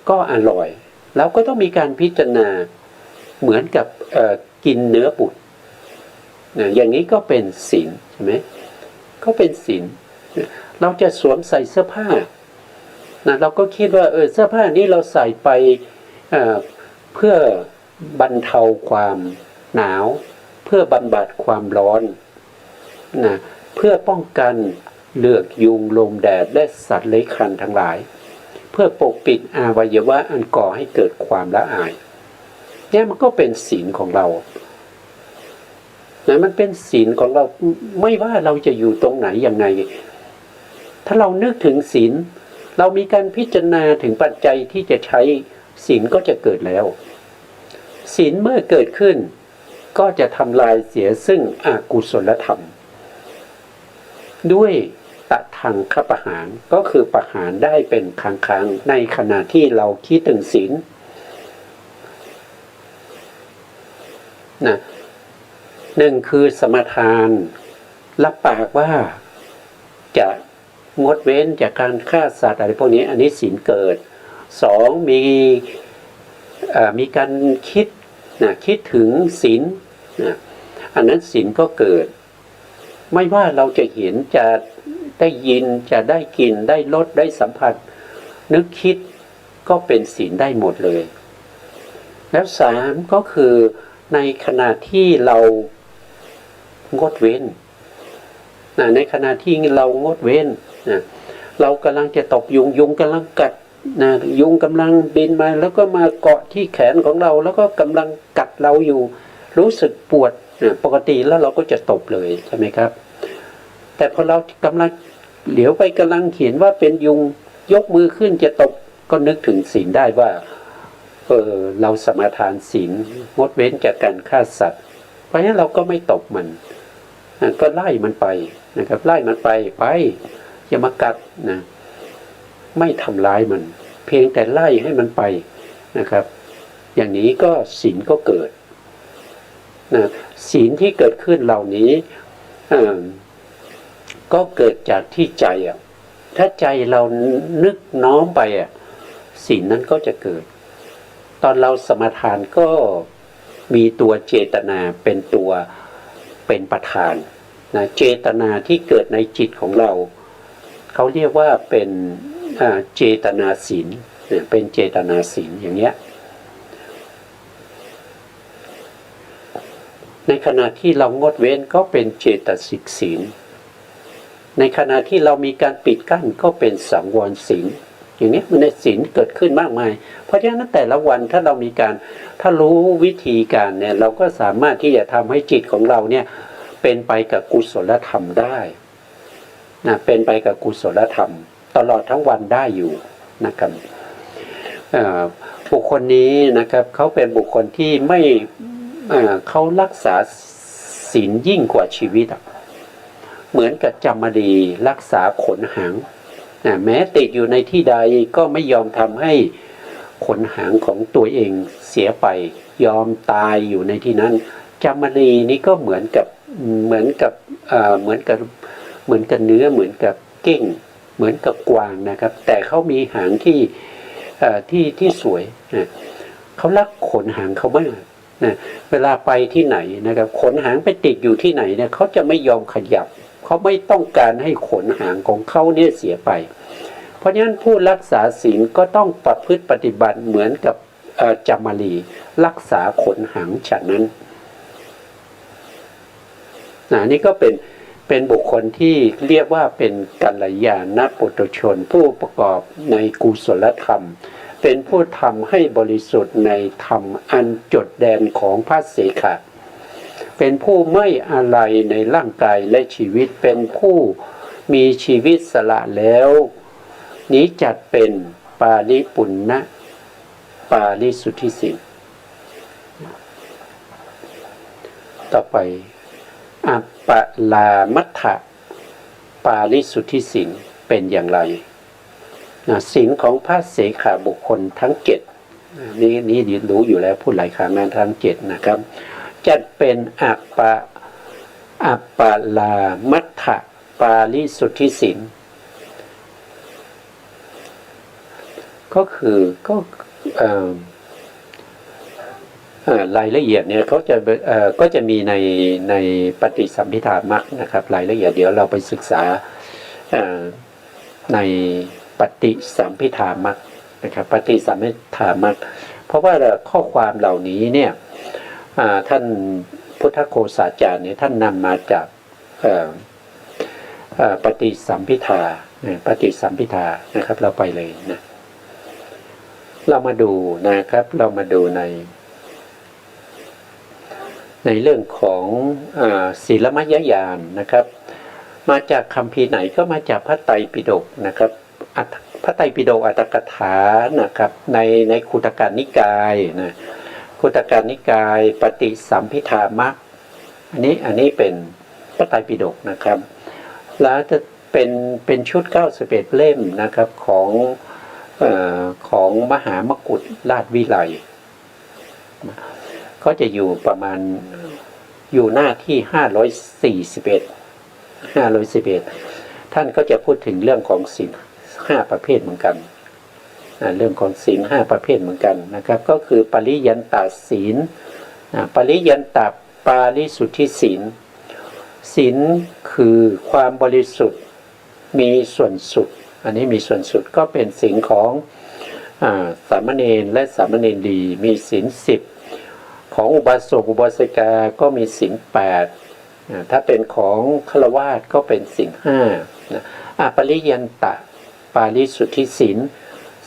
ก็อร่อยเราก็ต้องมีการพิจารณาเหมือนกับกินเนื้อบุตรอย่างนี้ก็เป็นศีลใช่ไหมก็เป็นศีลเราจะสวมใส่เสื้อผ้าเราก็คิดว่าเสื้อผ้านี้เราใส่ไปเพื่อบรรเทาความหนาวเพื่อบำบัดความร้อนเพื่อป้องกันเหลือกยุงลมแดดและสัตว์เลื้อยคลานทั้งหลายเพื่อปกปิดอวัยวะอันก่อให้เกิดความละอายเนี่ยมันก็เป็นศีลของเรามันเป็นศีลของเราไม่ว่าเราจะอยู่ตรงไหนยังไงถ้าเรานึกถึงศีลเรามีการพิจารณาถึงปัจจัยที่จะใช้ศีลก็จะเกิดแล้วศีลเมื่อเกิดขึ้นก็จะทำลายเสียซึ่งอกุศลธรรมด้วยตะทังคประหารก็คือประหารได้เป็นครั้งในขณะที่เราคิดถึงศีลหนึ่งคือสมาทานรับปากว่าจะงดเว้นจากการฆ่าสัตว์อะไรพวกนี้อันนี้ศีลเกิดสองมีการคิดถึงศีลอันนั้นศีลก็เกิดไม่ว่าเราจะเห็นจะได้ยินจะได้กลิ่นได้รสได้สัมผัสนึกคิดก็เป็นศีลได้หมดเลยแล้วสามก็คือในขณะที่เรางดเว้นในขณะที่เรางดเว้นเรากำลังจะตบยุงกำลังกัดยุงกำลังบินมาแล้วก็มาเกาะที่แขนของเราแล้วก็กำลังกัดเราอยู่รู้สึกปวดปกติแล้วเราก็จะตบเลยใช่ไหมครับแต่พอเรากำลังเหลียวไปกำลังเห็นว่าเป็นยุงยกมือขึ้นจะตบก็นึกถึงศีลได้ว่าเราสมาทานศีลงดเว้นจากการฆ่าสัตว์เพราะฉะนั้นเราก็ไม่ตบมันก็ไล่มันไปนะครับไล่มันไปอย่ามากัดไม่ทำร้ายมันเพียงแต่ไล่ให้มันไปนะครับอย่างนี้ก็ศีลก็เกิด นะศีลที่เกิดขึ้นเหล่านี้ก็เกิดจากที่ใจอ่ะถ้าใจเรานึกน้อมไปอ่ะศีลนั้นก็จะเกิดตอนเราสมาทานก็มีตัวเจตนาเป็นตัวเป็นประธานนะเจตนาที่เกิดในจิตของเราเขาเรียกว่าเป็นเจตนาศีลเป็นเจตนาศีลอย่างเงี้ยในขณะที่เรางดเว้นก็เป็นเจตสิกศีลในขณะที่เรามีการปิดกั้นก็เป็นสังวรศีลอย่างนี้มันในศีลเกิดขึ้นมากมายเพราะฉะนั้นแต่ละวันถ้าเรามีการถ้ารู้วิธีการเนี่ยเราก็สามารถที่จะทำให้จิตของเราเนี่ยเป็นไปกับกุศลธรรมได้นะเป็นไปกับกุศลธรรมตลอดทั้งวันได้อยู่นะครับบุคคลนี้นะครับเขาเป็นบุคคลที่ไม่เขารักษาศีลยิ่งกว่าชีวิตเหมือนกับจามรีรักษาขนหางแม้ติดอยู่ในที่ใดก็ไม่ยอมทำให้ขนหางของตัวเองเสียไปยอมตายอยู่ในที่นั้นจามรีนี่ก็เหมือนกับเนื้อเหมือนกับเก้งเหมือนกับกวางนะครับแต่เขามีหางที่สวยเขารักขนหางเขามากเวลาไปที่ไหนนะครับขนหางไปติดอยู่ที่ไหนเนี่ยเขาจะไม่ยอมขยับเขาไม่ต้องการให้ขนหางของเขาเนี่ยเสียไปเพราะฉะนั้นผู้รักษาศีลก็ต้องประพฤติปฏิบัติเหมือนกับจามรีรักษาขนหางฉะนั้นนี่ก็เป็นบุคคลที่เรียกว่าเป็นกัลยาณปุถุชนผู้ประกอบในกุศลธรรมเป็นผู้ทำให้บริสุทธิ์ในธรรมอันจดแดนของพระเสขะเป็นผู้ไม่อะไรในร่างกายและชีวิตเป็นผู้มีชีวิตสละแล้วนี้จัดเป็นปาริปุณณปาริสุทธิศีลต่อไปอัปปลามัฏฐปาริสุทธิศีลเป็นอย่างไรศีลของพระเสขบุคคลทั้งเจ็ดนี่รู้อยู่แล้วพูดหลายครั้งนะทั้งเจ็ดนะครับจัดเป็นอัปปลามัฏฐปาริสุทธิศีลก็คือรายละเอียดเนี่ยเขาก็จะมีในปฏิสัมภิทามรรคนะครับรายละเอียดเดี๋ยวเราไปศึกษาในปฏิสัมภิทามรรคนะครับปฏิสัมภิทามรรคเพราะว่าข้อความเหล่านี้เนี่ยท่านพุทธโฆษาจารย์เนี่ยท่านนำมาจากปฏิสัมภิทานะครับเราไปเลยนะเรามาดูนะครับเรามาดูในเรื่องของศีลมัยญาณนะครับมาจากคัมภีร์ไหนก็มาจากพระไตรปิฎกนะครับพระไตรปิฎกอัตถกถานะครับในคุตกนิกายนะคุตกนิกายปฏิสัมภิทามรรคอันนี้เป็นพระไตรปิฎกนะครับแล้วจะเป็นชุด91เล่มนะครับของมหามกุฏราชวิไลก็จะอยู่ประมาณอยู่หน้าที่511ท่านก็จะพูดถึงเรื่องของศีล5ประเภทเหมือนกันเรื่องของศีล5ประเภทเหมือนกันนะครับก็คือปริยันตศีลปริยันตปาริสุทธิศีลศีลคือความบริสุทธิ์มีส่วนสุดอันนี้มีส่วนสุดก็เป็นศีลของสามเณรและสามเณรดีมีศีล10ของอุบาสกอุบาสิกาก็มีศีล8ถ้าเป็นของฆราวาสก็เป็นศีล5ปริยันตปาริสุทธิศีล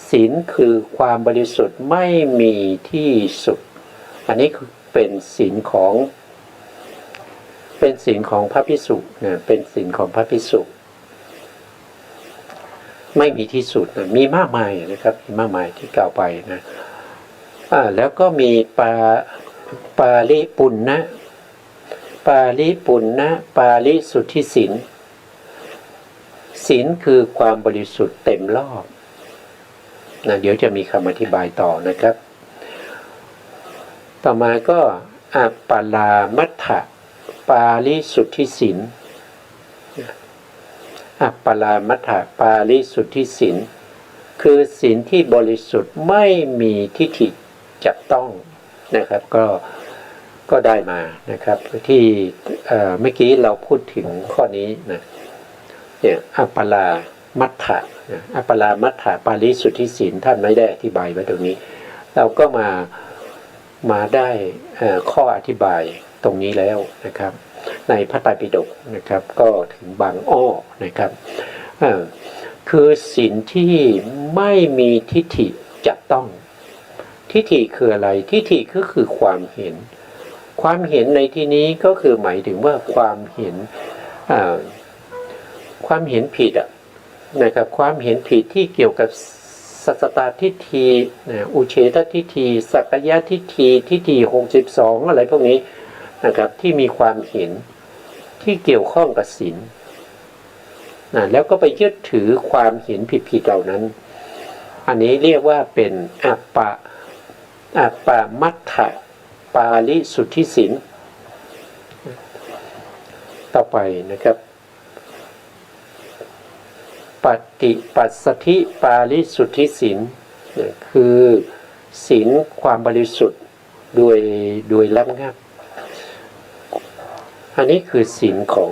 ศีลคือความบริสุทธิ์ไม่มีที่สุดอันนี้เป็นศีลของพระภิกษุเป็นศีลของพระภิกษุไม่มีที่สุดมีมากมายนะครับมีมากมายที่กล่าวไปนะแล้วก็มีปาริปุณณปาริสุทธิศีลศีลคือความบริสุทธิ์เต็มรอบเดี๋ยวจะมีคำอธิบายต่อนะครับต่อมาก็ อัปปลามัฏฐปาริสุทธิศีลอัปปลามัฏฐปาริสุทธิศีลคือศีลที่บริสุทธิ์ไม่มีทิฏฐิจับต้องนะครับก็ได้มานะครับที่เมื่อกี้เราพูดถึงข้อนี้นะเนี่ยอัปปลามัฏฐอัปปลามัฏฐปาริสุทธิศีลท่านไม่ได้อธิบายไว้ตรงนี้เราก็มาได้ข้ออธิบายตรงนี้แล้วนะครับในพระไตรปิฎกนะครับก็ถึงบางอ้อนะครับคือศีลที่ไม่มีทิฏฐิจับต้องทิฏฐิคืออะไรทิฏฐิก็คือความเห็นในที่นี้ก็คือหมายถึงว่าความเห็นผิดนะครับความเห็นผิดที่เกี่ยวกับสัสตทิฏฐิอุเฉททิฏฐิสักกายทิฏฐิทิฏฐิ62อะไรพวกนี้นะครับที่มีความเห็นที่เกี่ยวข้องกับศีลแล้วก็ไปยึดถือความเห็นผิดๆเหล่านั้นอันนี้เรียกว่าเป็นอัปปมัฏฐปาริสุทธิศีลต่อไปนะครับปฏิปัสสธิปาริสุทธิศีลคือศีลความบริสุทธิ์โดยลับงับอันนี้คือศีลของ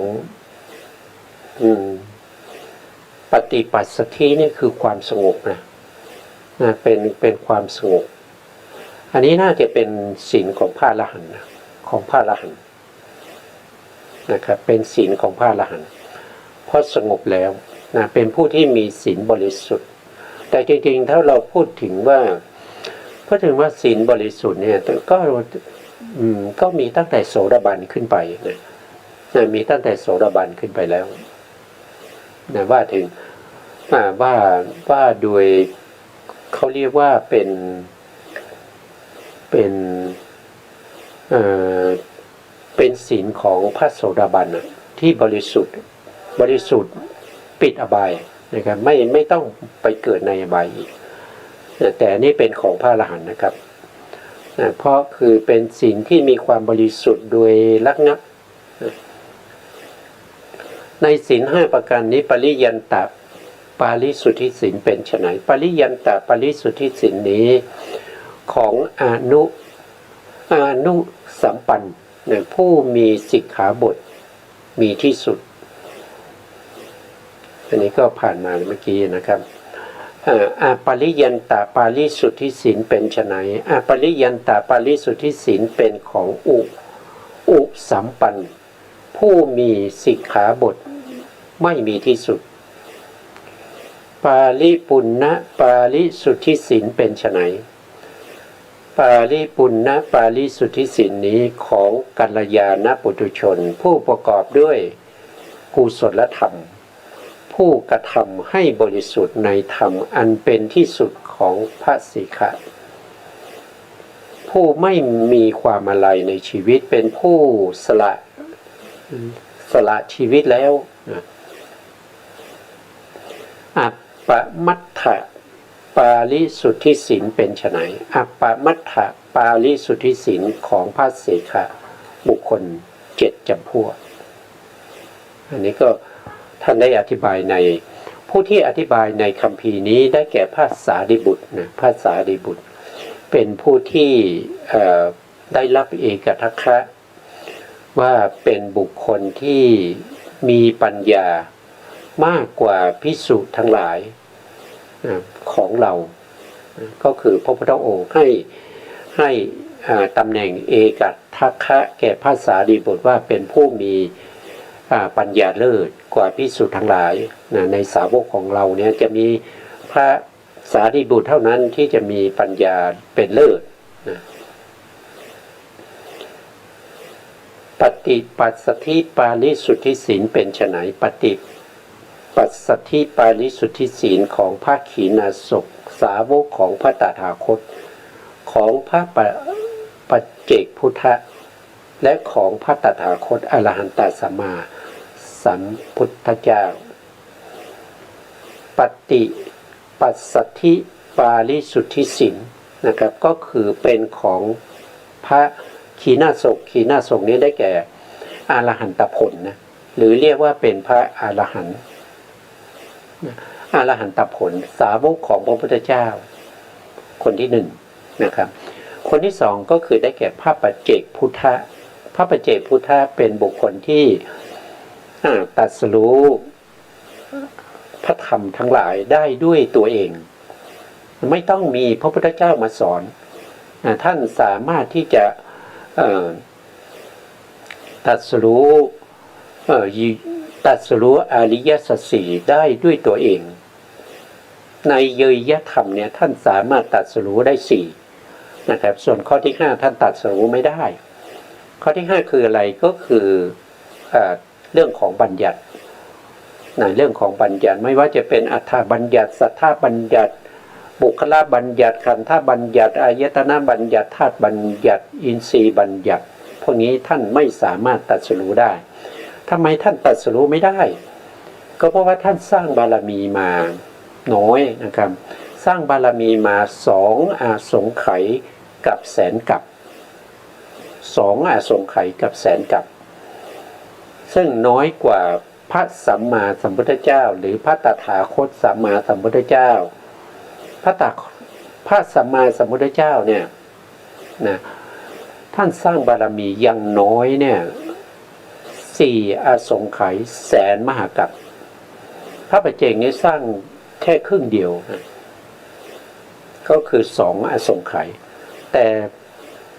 ปฏิปัสสธินี่คือความสงบนะเป็นความสงบอันนี้น่าจะเป็นศีลของพระอรหันต์ของพระอรหันต์นะครับเป็นศีลของพระอรหันต์เพราะสงบแล้วนะเป็นผู้ที่มีศีลบริสุทธิ์แต่จริงๆถ้าเราพูดถึงว่าศีลบริสุทธิ์เนี่ยก็มีตั้งแต่โสดาบันขึ้นไปนะมีตั้งแต่โสดาบันขึ้นไปแล้วนะว่าถึงว่าโดยเขาเรียกว่าเป็นศีลของพระโสดาบันที่บริสุทธิ์ปิดอบายนะครับไม่ต้องไปเกิดในอบายอีกแต่นี่เป็นของพระอรหันต์นะครับเพราะคือเป็นศีลที่มีความบริสุทธิ์โดยลักงับในศีล5ประการนี้ปริยันตะปาริสุทธิศีลเป็นไฉนปริยันตะปาริสุทธิศีลนี้ของอนุสัมปันผู้มีสิกขาบทมีที่สุดอันนี้ก็ผ่านมาเมื่อกี้นะครับปริยันตะปาริสุทธิศีลเป็นไฉนปริยันตะปาริสุทธิศีลเป็นของอุสัมปันผู้มีสิกขาบทไม่มีที่สุดปาริปุณณปาริสุทธิศีลเป็นไฉนปาริปุณณปาริสุทธิศีลนี้ของกัลยาณปุถุชนผู้ประกอบด้วยกุศลธรรมผู้กระทำให้บริสุทธิ์ในธรรมอันเป็นที่สุดของพระสิกขาผู้ไม่มีความอะไรในชีวิตเป็นผู้สละชีวิตแล้วอัปปมัฏฐปาริสุทธิศีลเป็นไฉนอัปปมัฏฐปาริสุทธิศีลของพระสิกขาบุคคล7จำพวกอันนี้ก็ท่านได้อธิบายในผู้ที่อธิบายในคัมภีร์นี้ได้แก่พระสารีบุตรนะพระสารีบุตรเป็นผู้ที่ได้รับเอกทัคคะว่าเป็นบุคคลที่มีปัญญามากกว่าภิกษุทั้งหลายของเราก็คือพระพุทธองค์ให้ตำแหน่งเอกทัคคะแก่พระสารีบุตรว่าเป็นผู้มีปัญญาเลิศกว่าภิกษุทั้งหลายในสาวกของเราเนี่ยจะมีพระสารีบุตรเท่านั้นที่จะมีปัญญาเป็นเลิศปฏิปัสสธิปาริสุทธิศีลเป็นไฉนปฏิปัสสธิปาริสุทธิศีลของพระขีณาสพสาวกของพระตถาคตของพระปัจเจกพุทธะและของพระตถาคตอรหันตสัมมาสัมพุทธเจ้าปฏิปัสสธิปาริสุทธิศีลนะครับก็คือเป็นของพระ ขีณาสกขีณาสกนี้ได้แก่อรหันตผลนะหรือเรียกว่าเป็นพระอรหันต์อรหันตผลสาวกของพระพุทธเจ้าคนที่หนึ่งนะครับคนที่สองก็คือได้แก่พระปัจเจกพุทธะพระปัจเจกพุทธะเป็นบุคคลที่ตรัสรู้พระธรรมทั้งหลายได้ด้วยตัวเองไม่ต้องมีพระพุทธเจ้ามาสอนท่านสามารถที่จะตรัสรู้อริยสัจสี่ได้ด้วยตัวเองในเยยธรรมเนี่ยท่านสามารถตรัสรู้ได้สี่นะครับส่วนข้อที่ห้าท่านตรัสรู้ไม่ได้ข้อที่ห้าคืออะไรก็คือเรื่องของบัญญัติเรื่องของบัญญัติไม่ว่าจะเป็นอัฏฐบัญญัติสัทธาบัญญัติบุคลบัญญัติขันธบัญญัติอายตนะบัญญัติธาตุบัญญัติอินทรีย์บัญญัติพวกนี้ท่านไม่สามารถตรัสรู้ได้ทำไมท่านตรัสรู้ไม่ได้ก็เพราะว่าท่านสร้างบารมีมาน้อยนะครับสร้างบารมีมา2 อาสงไขยกับแสนกับ2 อาสงไขยกับแสนกับซึ่งน้อยกว่าพระสัมมาสัมพุทธเจ้าหรือพระตถาคตสัมมาสัมพุทธเจ้าพระสัมมาสัมพุทธเจ้าเนี่ยนะท่านสร้างบารมียังน้อยเนี่ย4 อาสงไขยแสนมหากัปพระปัจเจกนี้สร้างแค่ครึ่งเดียวนะก็คือ2 อาสงไขยแต่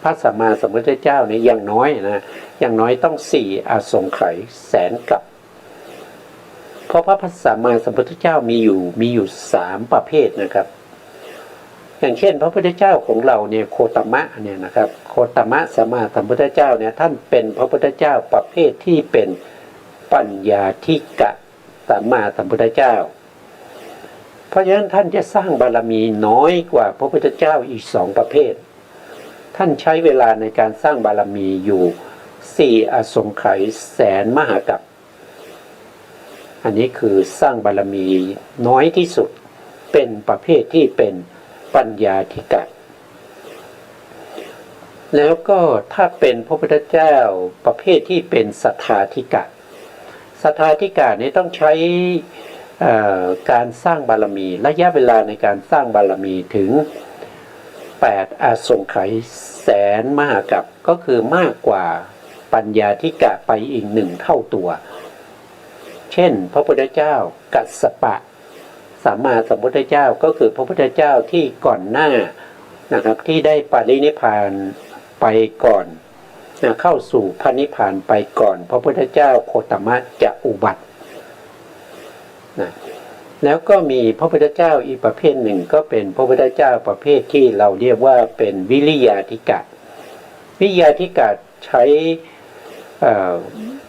พระสัมมาสัมพุทธเจ้าเนี่ยยังน้อยนะยังน้อยต้อง4 อาสงไขยแสนกัปเพราะพระสัมมาสัมพุทธเจ้ามีอยู่3 ประเภทนะครับอย่างเช่นพระพุทธเจ้าของเราเนี่ยโคตมะเนี่ยนะครับโคตมะสัมมาสัมพุทธเจ้าเนี่ยท่านเป็นพระพุทธเจ้าประเภทที่เป็นปัญญาธิกะสัมมาสัมพุทธเจ้าเพราะฉะนั้นท่านจะสร้างบารมีน้อยกว่าพระพุทธเจ้าอีก2 ประเภทท่านใช้เวลาในการสร้างบารมีอยู่4 อาสงไขยแสนมหากัปอันนี้คือสร้างบารมีน้อยที่สุดเป็นประเภทที่เป็นปัญญาธิกะแล้วก็ถ้าเป็นพระพุทธเจ้าประเภทที่เป็นสัทธาธิกะสัทธาธิกะนี้ต้องใช้การสร้างบารมีระยะเวลาในการสร้างบารมีถึง8 อาสงไขยแสนมหากัปก็คือมากกว่าปัญญาธิกะไปอีก1 เท่าตัวเช่นพระพุทธเจ้ากัสสปะสัมมาสัมพุทธเจ้าก็คือพระพุทธเจ้าที่ก่อนหน้านะครับที่ได้ปรินิพพานไปก่อนเข้าสู่พระนิพพานไปก่อนพระพุทธเจ้าโคตมะจะอุบัตินะแล้วก็มีพระพุทธเจ้าอีกประเภทหนึ่งก็เป็นพระพุทธเจ้าประเภทที่เราเรียกว่าเป็นวิริยาธิกะวิริยาธิกะใช้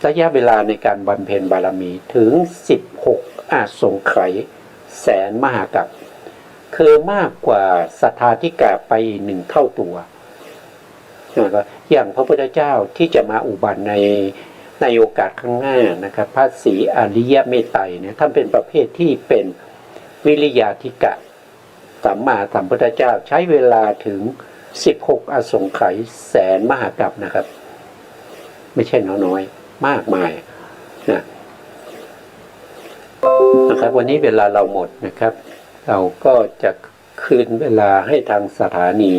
ระยะเวลาในการบำเพ็ญบารมีถึง16 อาสงไขยแสนมหากัปคือมากกว่าสัทธาธิกะไป1 เท่าตัวอย่างพระพุทธเจ้าที่จะมาอุบัติในโอกาสข้างหน้านะครับพระศรีอริยเมตไตรเนี่ยท่านเป็นประเภทที่เป็นวิริยาธิกะสัมมาสัมพุทธเจ้าใช้เวลาถึง16 อาสงไขยแสนมหากัปนะครับไม่ใช่น้อยๆมากมายนะครับวันนี้เวลาเราหมดนะครับเราก็จะคืนเวลาให้ทางสถานี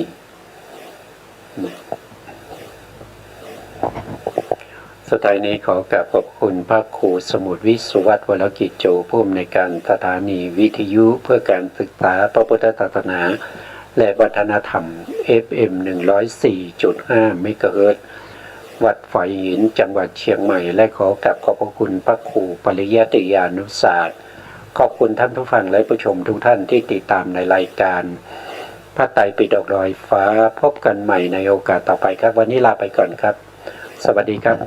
สุดท้ายนี้ขอกราบขอบคุณพระครูสมุทรวิสุวัฒน์วรกิจโจผู้อำนวยการสถานีวิทยุเพื่อการศึกษาพระพุทธศาสนาและวัฒนธรรม FM 104.5 เมกะเฮิรตซ์วัดฝายหินจังหวัดเชียงใหม่และขอกราบขอบพระคุณพระครูปริยัติยานุศาสตร์ขอบคุณท่านผู้ฟังและผู้ชมทุกท่านที่ติดตามในรายการพระไตรปิฎกลอยฟ้าพบกันใหม่ในโอกาสต่อไปครับวันนี้ลาไปก่อนครับสวัสดีครับ